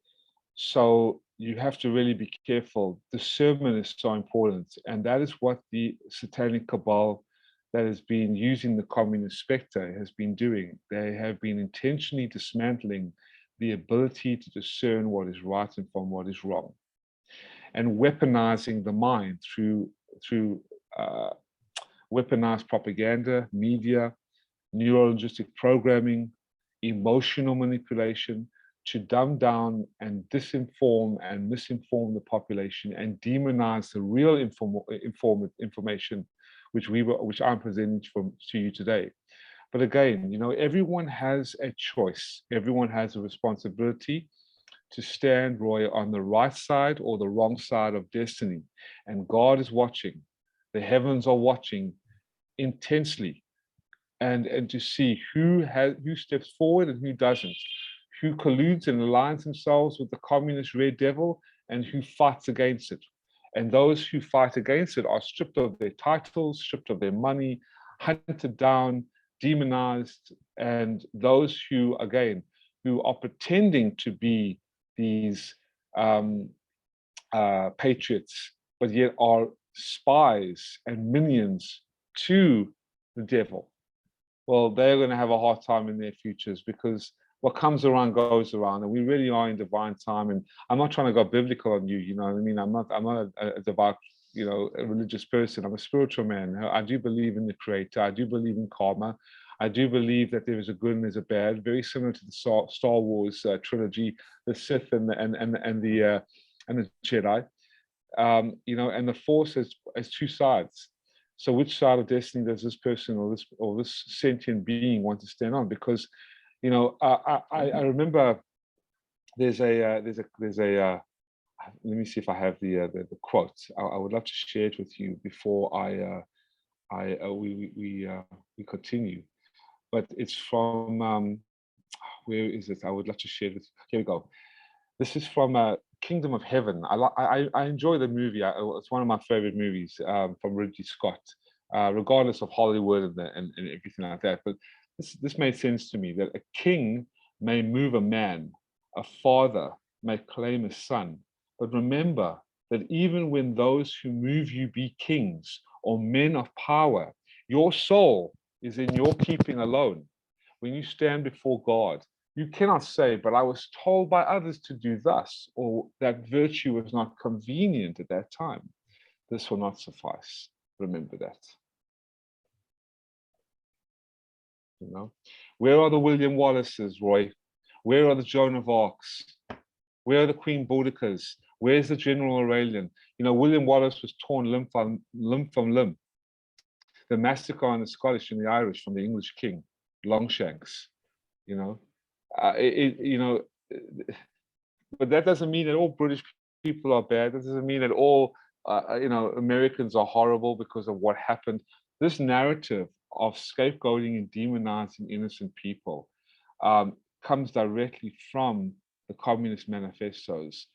So you have to really be careful. Discernment is so important. And that is what the satanic cabal that has been using the communist specter has been doing. They have been intentionally dismantling the ability to discern what is right and from what is wrong, and weaponizing the mind through weaponized propaganda, media, neuro-linguistic programming, emotional manipulation, to dumb down and disinform and misinform the population and demonize the real information which I'm presenting to you today. But again, everyone has a choice. Everyone has a responsibility to stand, Roy, on the right side or the wrong side of destiny. And God is watching. The heavens are watching intensely, and to see who steps forward and who doesn't, who colludes and aligns themselves with the communist red devil and who fights against it. And those who fight against it are stripped of their titles, stripped of their money, hunted down, demonized. And those who, again, who are pretending to be these patriots, but yet are spies and minions to the devil, well, they're going to have a hard time in their futures, because what comes around goes around, and we really are in divine time. And I'm not trying to go biblical on you, you know what I mean? I'm not a devout, you know, a religious person. I'm a spiritual man. I do believe in the Creator. I do believe in karma. I do believe that there is a good and there's a bad, very similar to the Star Wars trilogy, the Sith and the Jedi. You know, and the Force has two sides. So which side of destiny does this person or this sentient being want to stand on? Because, you know, I remember there's a let me see if I have the quote. I would love to share it with you before we continue. But it's from where is it? I would love to share it. Here we go. This is from Kingdom of Heaven. I enjoy the movie. It's one of my favorite movies from Ridley Scott, regardless of Hollywood and everything like that. But this made sense to me, that a king may move a man, a father may claim a son. But remember that even when those who move you be kings or men of power, your soul is in your keeping alone. When you stand before God, you cannot say, but I was told by others to do thus, or that virtue was not convenient at that time. This will not suffice. Remember that. You know, where are the William Wallaces, Roy? Where are the Joan of Arcs? Where are the Queen Boudikas? Where's the General Aurelian? You know, William Wallace was torn limb from limb. The massacre on the Scottish and the Irish from the English king, Longshanks. You know, you know, but that doesn't mean that all British people are bad. That doesn't mean that all you know, Americans are horrible because of what happened. This narrative of scapegoating and demonizing innocent people comes directly from the Communist Manifesto's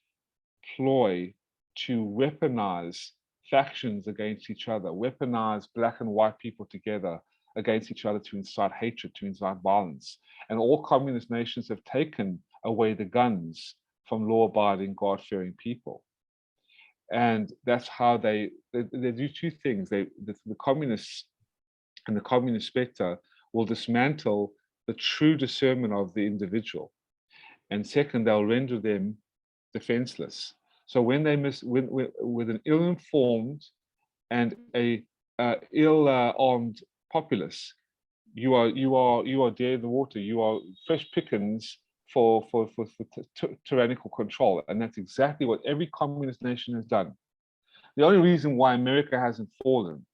ploy to weaponize factions against each other, weaponize black and white people together against each other to incite hatred, to incite violence. And all communist nations have taken away the guns from law-abiding, God-fearing people. And that's how they do two things. The communists and the communist specter will dismantle the true discernment of the individual. And second, they'll render them defenseless. So when they with an ill-informed and a ill-armed populace, you are dead in the water. You are fresh pickings for tyrannical control, and that's exactly what every communist nation has done. The only reason why America hasn't fallen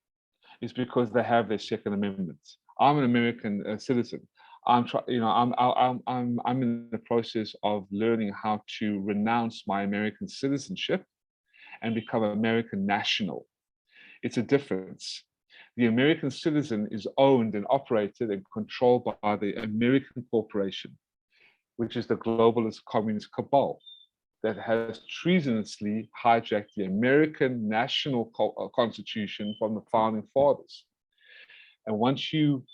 is because they have their Second Amendment. I'm an American citizen. I'm in the process of learning how to renounce my American citizenship and become an American national. It's a difference. The American citizen is owned and operated and controlled by the American corporation, which is the globalist communist cabal that has treasonously hijacked the American national constitution from the founding fathers. And once you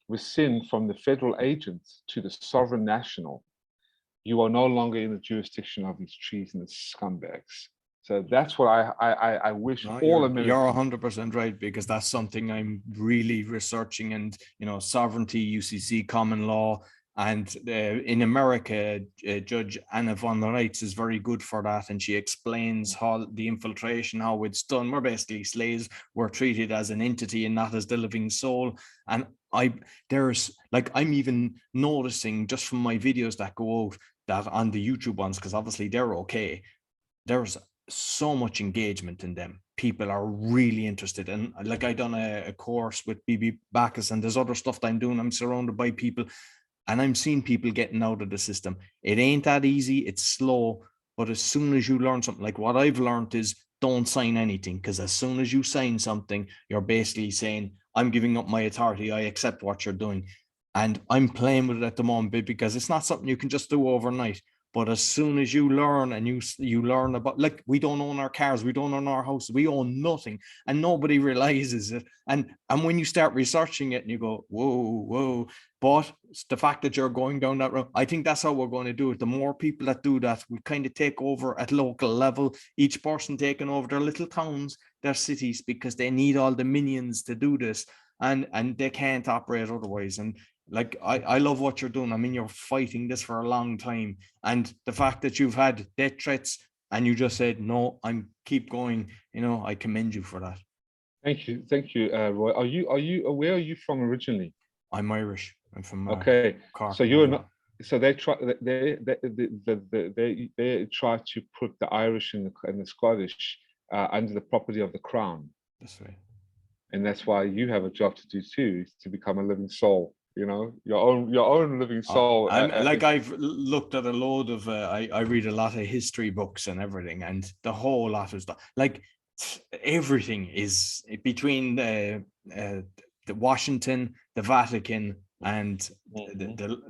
rescind from the federal agent to the sovereign national, you are no longer in the jurisdiction of these treasonous scumbags. So that's what I wish all Americans. You're 100% right, because that's something I'm really researching. And, you know, sovereignty, UCC, common law, and in America, Judge Anna von Reitz is very good for that, and she explains how the infiltration, how it's done. We're basically slaves. We're treated as an entity and not as the living soul. And I'm even noticing just from my videos that go out, that on the YouTube ones, because obviously they're okay, there's so much engagement in them. People are really interested. And like, I done a course with BB Bacchus, and there's other stuff that I'm doing. I'm surrounded by people. And I'm seeing people getting out of the system. It ain't that easy. It's slow. But as soon as you learn something, like what I've learned is don't sign anything, because as soon as you sign something, you're basically saying, I'm giving up my authority. I accept what you're doing. And I'm playing with it at the moment because it's not something you can just do overnight. But as soon as you learn and you learn about, like, we don't own our cars, we don't own our house, we own nothing, and nobody realizes it. And when you start researching it and you go, whoa, but the fact that you're going down that road, I think that's how we're going to do it. The more people that do that, we kind of take over at local level, each person taking over their little towns, their cities, because they need all the minions to do this, and they can't operate otherwise. And like, I love what you're doing. I mean, you're fighting this for a long time, and the fact that you've had death threats and you just said, no, I'm keep going, I commend you for that. Thank you, Roy. Are you where are you from originally? I'm Irish. I'm from okay. Cork, so you're not. So they try to put the Irish and the Scottish under the property of the Crown. That's right. And that's why you have a job to do too, to become a living soul. Your own living soul. I've looked at a load of I read a lot of history books and everything, and the whole lot of stuff, like everything is between the Washington, the Vatican, and the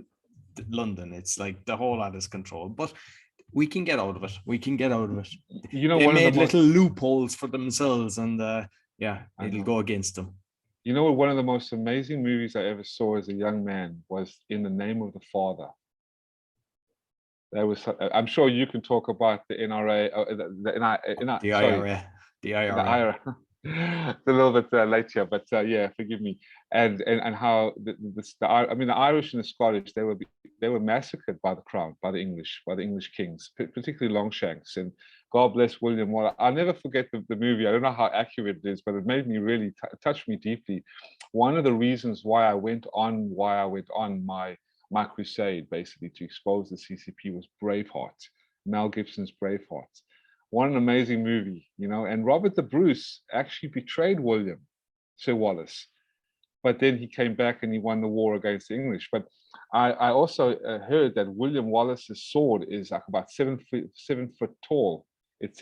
London. It's like the whole lot is controlled, but we can get out of it. They made little loopholes for themselves, and it'll go against them. One of the most amazing movies I ever saw as a young man was In the Name of the Father. I'm sure you can talk about the NRA, the IRA. A little bit later, but yeah, forgive me. And how the Irish and the Scottish, they were massacred by the Crown, by the English kings, particularly Longshanks. And God bless William Wallace. I'll never forget the movie. I don't know how accurate it is, but it made me really touch me deeply. One of the reasons why I went on my crusade, basically to expose the CCP, was Braveheart, Mel Gibson's Braveheart. What an amazing movie, and Robert the Bruce actually betrayed Sir Wallace, but then he came back and he won the war against the English. But I also heard that William Wallace's sword is like about 7 foot tall. It's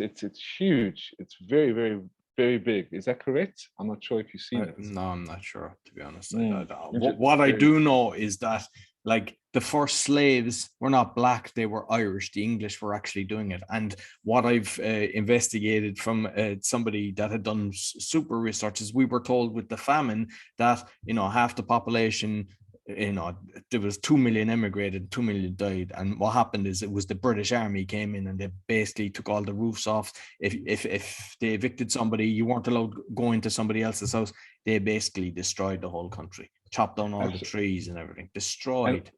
huge. It's very, very, very big. Is that correct? I'm not sure if you've seen it. No, I'm not sure, to be honest. What I do know is that, like, the first slaves were not black, they were Irish. The English were actually doing it. And what I've investigated from somebody that had done super research is, we were told with the famine that, half the population, there was 2 million emigrated, 2 million died. And what happened is, it was the British Army came in and they basically took all the roofs off. If they evicted somebody, you weren't allowed to go into somebody else's house. They basically destroyed the whole country, chopped down all the trees and everything, destroyed.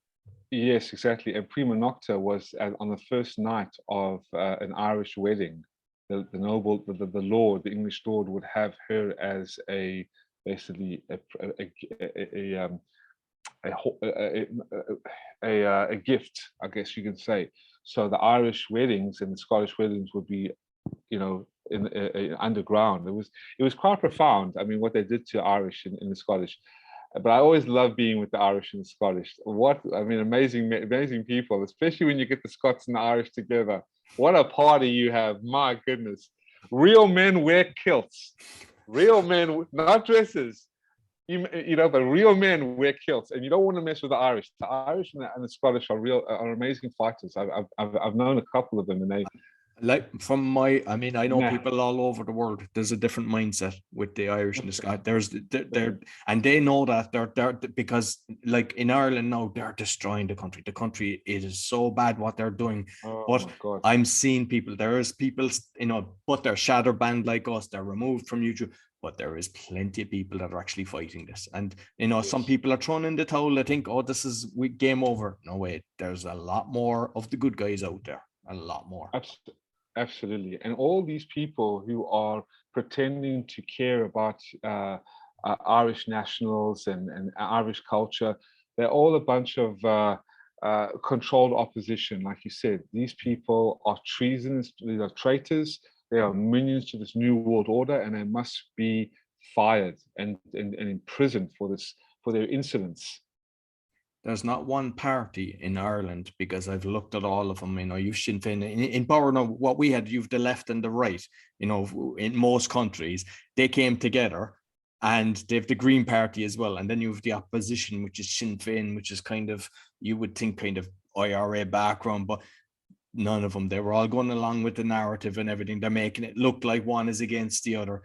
Yes, exactly. And Prima Nocta was on the first night of an Irish wedding. The lord, the English lord, would have her as basically a gift, I guess you can say. So the Irish weddings and the Scottish weddings would be, in underground. It was quite profound. I mean, what they did to Irish in the Scottish. But I always love being with the Irish and the Scottish. Amazing people, especially when you get the Scots and the Irish together. What a party you have! My goodness, real men wear kilts. Real men, not dresses. But real men wear kilts, and you don't want to mess with the Irish. The Irish and the Scottish are amazing fighters. I've known a couple of them, and they. Like, I know people all over the world. There's a different mindset with the Irish and the Scots. And they know that they're because, like, in Ireland now, they're destroying the country. The country, it is so bad what they're doing. But I'm seeing people. There is people, but they're shadow banned like us. They're removed from YouTube. But there is plenty of people that are actually fighting this. And, some people are throwing in the towel. They think, this is game over. No, wait. There's a lot more of the good guys out there. A lot more. Absolutely. And all these people who are pretending to care about Irish nationals and Irish culture, they're all a bunch of controlled opposition. Like you said, these people are treasonous, they are traitors, they are minions to this new world order, and they must be fired and imprisoned for their insolence. there's not one party in Ireland, because I've looked at all of them. You know, you've Sinn Féin in power now. What we had, you've the left and the right. You know, in most countries, they came together, and they have the Green Party as well. And then you have the opposition, which is Sinn Féin, which is kind of, you would think, kind of IRA background, but none of them. They were all going along with the narrative and everything. They're making it look like one is against the other.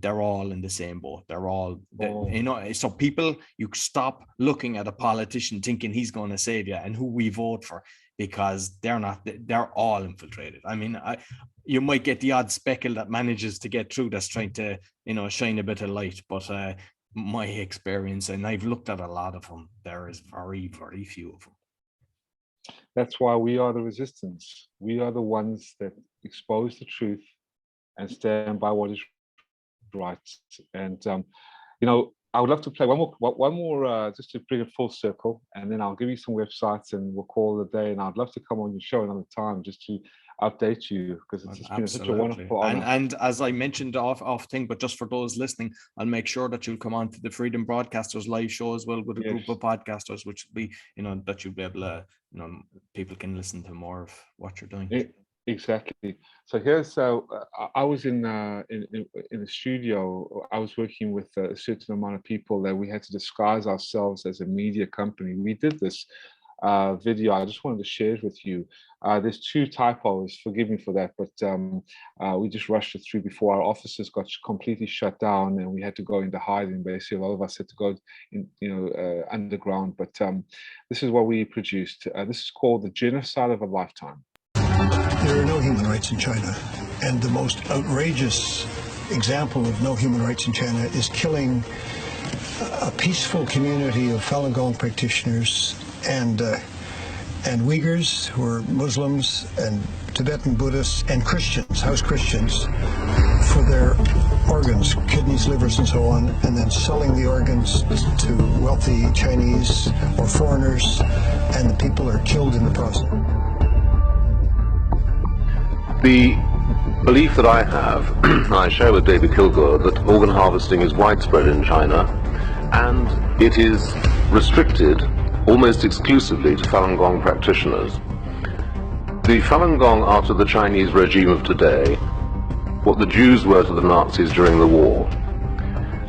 They're all in the same boat. They're all, you know, so people, you stop looking at a politician thinking he's going to save you and who we vote for, because they're not, they're all infiltrated. I mean, you might get the odd speckle that manages to get through that's trying to, you know, shine a bit of light, but my experience, and I've looked at a lot of them, there is very, very few of them. That's why we are the resistance. We are the ones that expose the truth and stand by what is right. And you know, I would love to play one more just to bring it full circle, and then I'll give you some websites and we'll call it a day. And I'd love to come on your show another time just to update you, because it's been such a wonderful honor. And as I mentioned off thing, but just for those listening, I'll make sure that you'll come on to the Freedom Broadcasters live show as well, with a group of podcasters, which will be, you know, that you'll be able to, you know, people can listen to more of what you're doing. Exactly. So here's I was in the studio. I was working with a certain amount of people that we had to disguise ourselves as a media company. We did this video. I just wanted to share it with you. There's 2 typos. Forgive me for that, but we just rushed it through before our offices got completely shut down, and we had to go into hiding. Basically, a lot of us had to go in, you know, underground. But this is what we produced. This is called The Genocide of a Lifetime. There are no human rights in China, and the most outrageous example of no human rights in China is killing a peaceful community of Falun Gong practitioners and Uyghurs, who are Muslims, and Tibetan Buddhists, and Christians, house Christians, for their organs, kidneys, livers, and so on, and then selling the organs to wealthy Chinese or foreigners, and the people are killed in the process. The belief that I have, and I share with David Kilgore, that organ harvesting is widespread in China, and it is restricted almost exclusively to Falun Gong practitioners. The Falun Gong are to the Chinese regime of today what the Jews were to the Nazis during the war.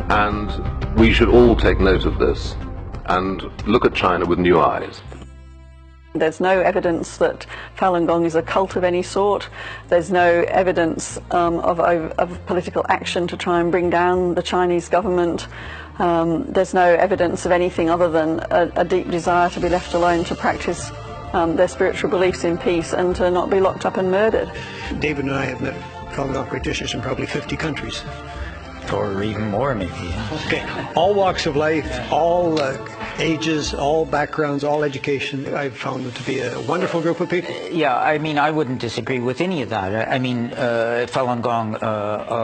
And we should all take note of this and look at China with new eyes. There's no evidence that Falun Gong is a cult of any sort. There's no evidence of political action to try and bring down the Chinese government. There's no evidence of anything other than a deep desire to be left alone to practice their spiritual beliefs in peace and to not be locked up and murdered. David and I have met Falun Gong practitioners in probably 50 countries. Or even more, maybe. Okay, all walks of life, all ages, all backgrounds, all education. I've found them to be a wonderful group of people. Yeah, I mean, I wouldn't disagree with any of that. I mean, Falun Gong,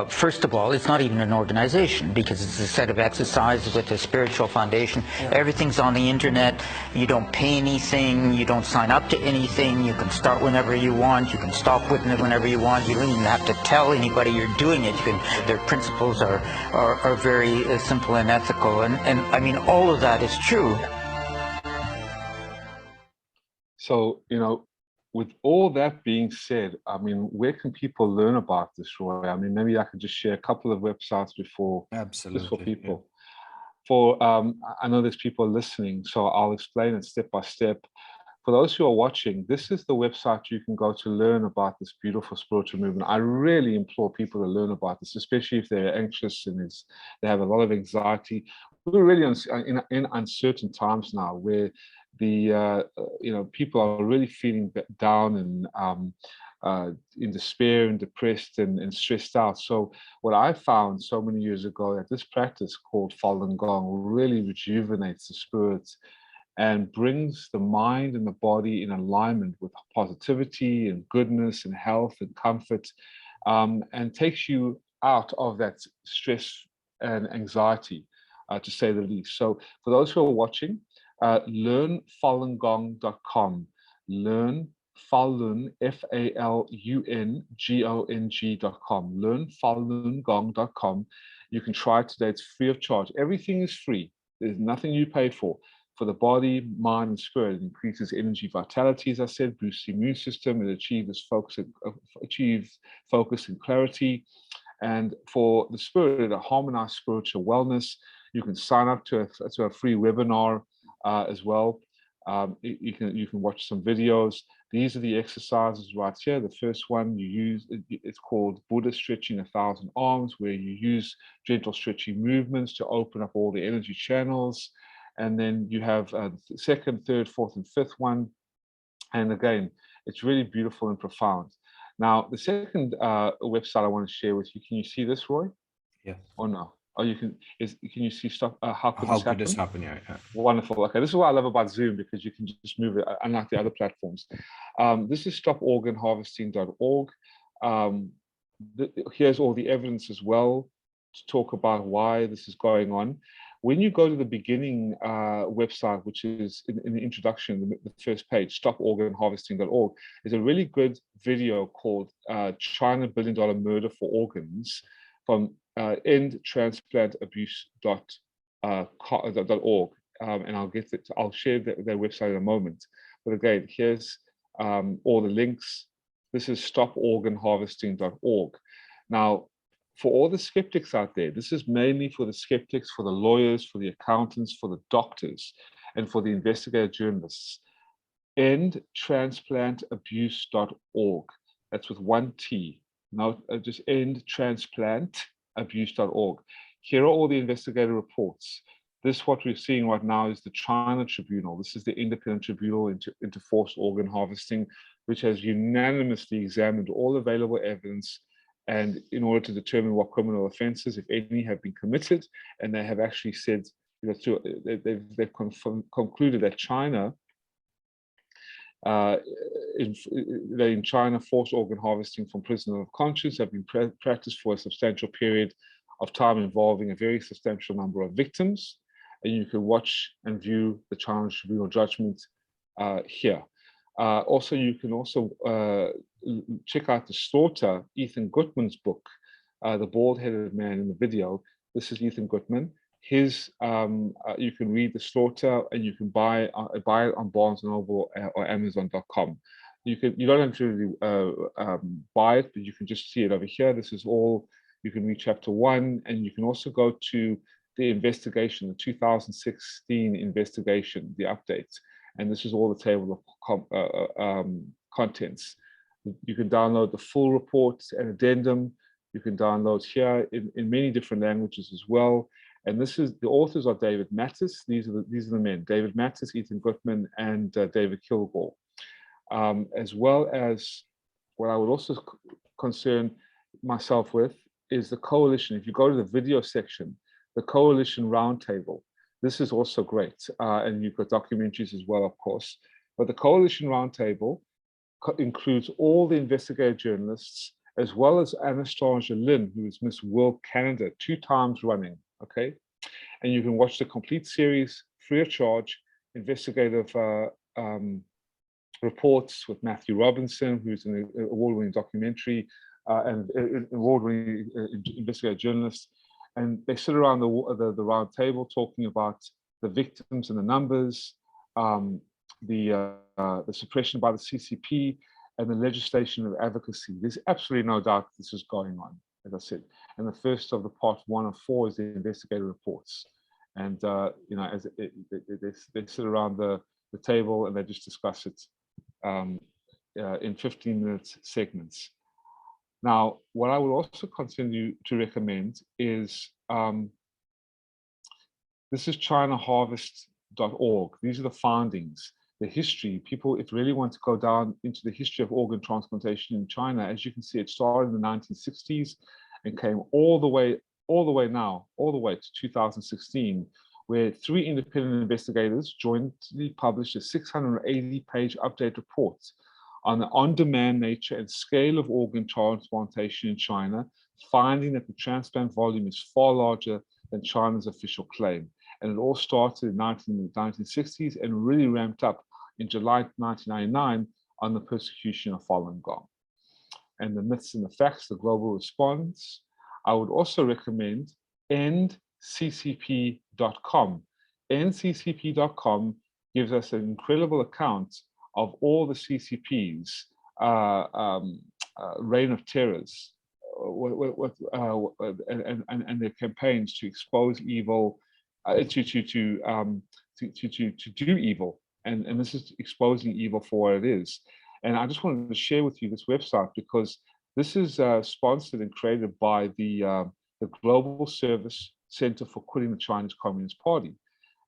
first of all, it's not even an organization, because it's a set of exercises with a spiritual foundation. Everything's on the internet. You don't pay anything. You don't sign up to anything. You can start whenever you want. You can stop with it whenever you want. You don't even have to tell anybody you're doing it. Their principles are very simple and ethical. And I mean, all of that is true. So, you know, with all that being said, I mean, where can people learn about this, Roy? I mean, maybe I could just share a couple of websites before, just for people. Yeah. For I know there's people listening, so I'll explain it step by step. For those who are watching, this is the website you can go to learn about this beautiful spiritual movement. I really implore people to learn about this, especially if they're anxious and they have a lot of anxiety. We're really in uncertain times now, where the people are really feeling down and in despair and depressed and stressed out. So what I found so many years ago, that this practice called Falun Gong really rejuvenates the spirit and brings the mind and the body in alignment with positivity and goodness and health and comfort, and takes you out of that stress and anxiety, to say the least. So for those who are watching, learnfalungong.com, learn Falun, FALUNGONG.com, learnfalungong.com. You can try it today. It's free of charge. Everything is free. There's nothing you pay for. for the body, mind, and spirit. It increases energy vitality, as I said, boosts the immune system. It achieves focus and clarity. And for the spirit, it harmonizes spiritual wellness. You can sign up to a free webinar as well. You can watch some videos. These are the exercises right here. The first one you use, it's called Buddha Stretching 1,000 Arms, where you use gentle stretching movements to open up all the energy channels. And then you have the second, third, fourth, and fifth one. And again, it's really beautiful and profound. Now, the second website I want to share with you, can you see this, Roy? Yes. Or no? Oh, you can. Can you see stuff? How could this happen? Yeah. Wonderful. Okay, this is what I love about Zoom, because you can just move it, unlike the other platforms. This is Stoporganharvesting.org. Here's all the evidence as well to talk about why this is going on. When you go to the beginning website, which is in the introduction, the first page, stoporganharvesting.org, there's a really good video called China $1 Billion Murder for Organs from endtransplantabuse.org. And I'll share their website in a moment. But again, here's all the links. This is stoporganharvesting.org. Now, for all the skeptics out there, this is mainly for the skeptics, for the lawyers, for the accountants, for the doctors, and for the investigative journalists. endtransplantabuse.org. That's with one T. Now, just endtransplantabuse.org. Here are all the investigative reports. This, what we're seeing right now, is the China Tribunal. This is the independent tribunal into forced organ harvesting, which has unanimously examined all available evidence, and in order to determine what criminal offenses, if any, have been committed. And they have actually said, they've concluded that China, in China, forced organ harvesting from prisoners of conscience have been practiced for a substantial period of time, involving a very substantial number of victims. And you can watch and view the China Tribunal judgment here. Also, you can also check out the slaughter, Ethan Gutman's book, The Bald-Headed Man in the video. This is Ethan Gutman. His, you can read the slaughter, and you can buy it on Barnes & Noble or Amazon.com. You don't have to really buy it, but you can just see it over here. This is all, you can read chapter 1, and you can also go to the investigation, the 2016 investigation, the updates. And this is all the table of contents. You can download the full report and addendum. You can download here in many different languages as well. And this is, the authors are David Mattis. These are the men: David Mattis, Ethan Gutman, and David Kilgore. As well as, what I would also concern myself with is the coalition. If you go to the video section, the Coalition Roundtable. This is also great, and you've got documentaries as well, of course. But the Coalition Roundtable includes all the investigative journalists, as well as Anastasia Lin, who is Miss World Canada 2 times running, okay? And you can watch the complete series free of charge, investigative reports with Matthew Robinson, who's an award-winning documentary and award-winning investigative journalist. And they sit around the round table talking about the victims and the numbers, the suppression by the CCP, and the legislation of advocacy. There's absolutely no doubt this is going on, as I said. And the first of the part 1 of 4 is the investigative reports. And you know, as they sit around the table and they just discuss it in 15-minute segments. Now, what I will also continue to recommend is, this is ChinaHarvest.org. These are the foundings, the history. People, if really want to go down into the history of organ transplantation in China, as you can see, it started in the 1960s and came all the way to 2016, where 3 independent investigators jointly published a 680-page update report on the on-demand nature and scale of organ transplantation in China, finding that the transplant volume is far larger than China's official claim. And it all started in the 1960s and really ramped up in July 1999 on the persecution of Falun Gong. And the myths and the facts, the global response. I would also recommend endccp.com. nccp.com gives us an incredible account of all the CCP's reign of terrors and their campaigns to expose evil, to do evil, and this is exposing evil for what it is. And I just wanted to share with you this website because this is sponsored and created by the Global Service Center for Quitting the Chinese Communist Party.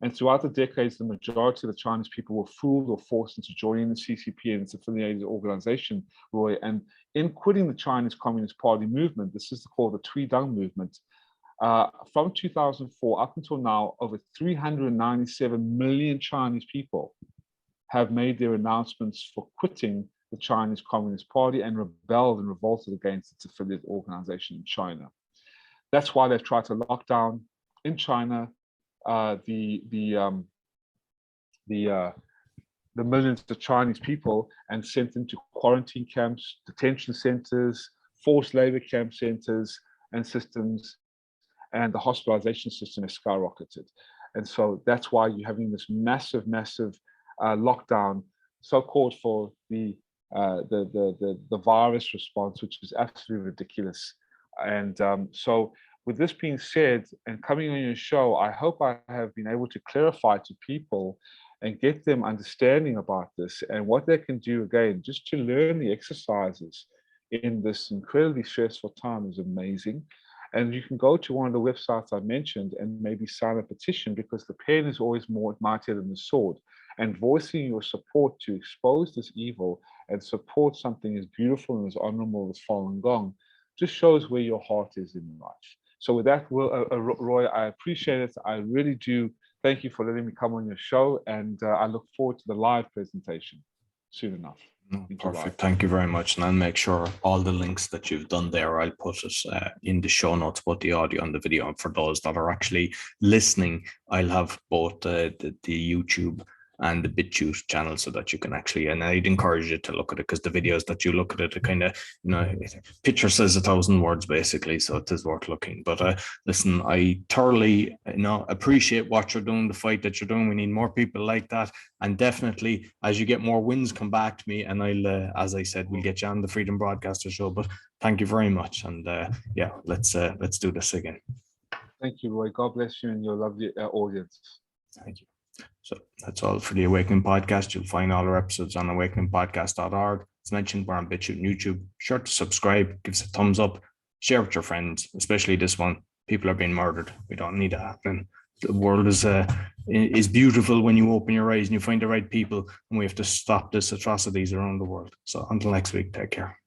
And throughout the decades, the majority of the Chinese people were fooled or forced into joining the CCP and its affiliated organization, Roy. And in quitting the Chinese Communist Party movement, this is called the Tweedong movement, from 2004 up until now, over 397 million Chinese people have made their announcements for quitting the Chinese Communist Party and rebelled and revolted against its affiliate organization in China. That's why they've tried to lock down in China the millions of Chinese people and sent them to quarantine camps, detention centers, forced labor camp centers and systems, and the hospitalization system has skyrocketed. And so that's why you're having this massive lockdown, so-called for the virus response, which is absolutely ridiculous. And so with this being said, and coming on your show, I hope I have been able to clarify to people and get them understanding about this and what they can do, again, just to learn the exercises in this incredibly stressful time is amazing. And you can go to one of the websites I mentioned and maybe sign a petition, because the pen is always more mightier than the sword. And voicing your support to expose this evil and support something as beautiful and as honorable as Falun Gong just shows where your heart is in life. So with that, Roy, I appreciate it. I really do. Thank you for letting me come on your show, and I look forward to the live presentation soon enough. Perfect. Thank you very much. And I'll make sure all the links that you've done there, I'll put it in the show notes, both the audio and the video. And for those that are actually listening, I'll have both the YouTube and the BitChute channel so that you can actually, and I'd encourage you to look at it, because the videos that you look at it, kind of, picture says 1,000 words basically, so it is worth looking. But listen, I thoroughly appreciate what you're doing, the fight that you're doing. We need more people like that, and definitely as you get more wins, come back to me, and I'll, as I said, we'll get you on the Freedom Broadcaster show. But thank you very much, and yeah, let's do this again. Thank you, Roy. God bless you and your lovely audience. Thank you. So that's all for the Awakening Podcast. You'll find all our episodes on awakeningpodcast.org. As mentioned, we're on BitChute and YouTube. Sure to subscribe, give us a thumbs up, share with your friends, especially this one. People are being murdered. We don't need it happening. The world is beautiful when you open your eyes and you find the right people, and we have to stop this atrocities around the world. So until next week, take care.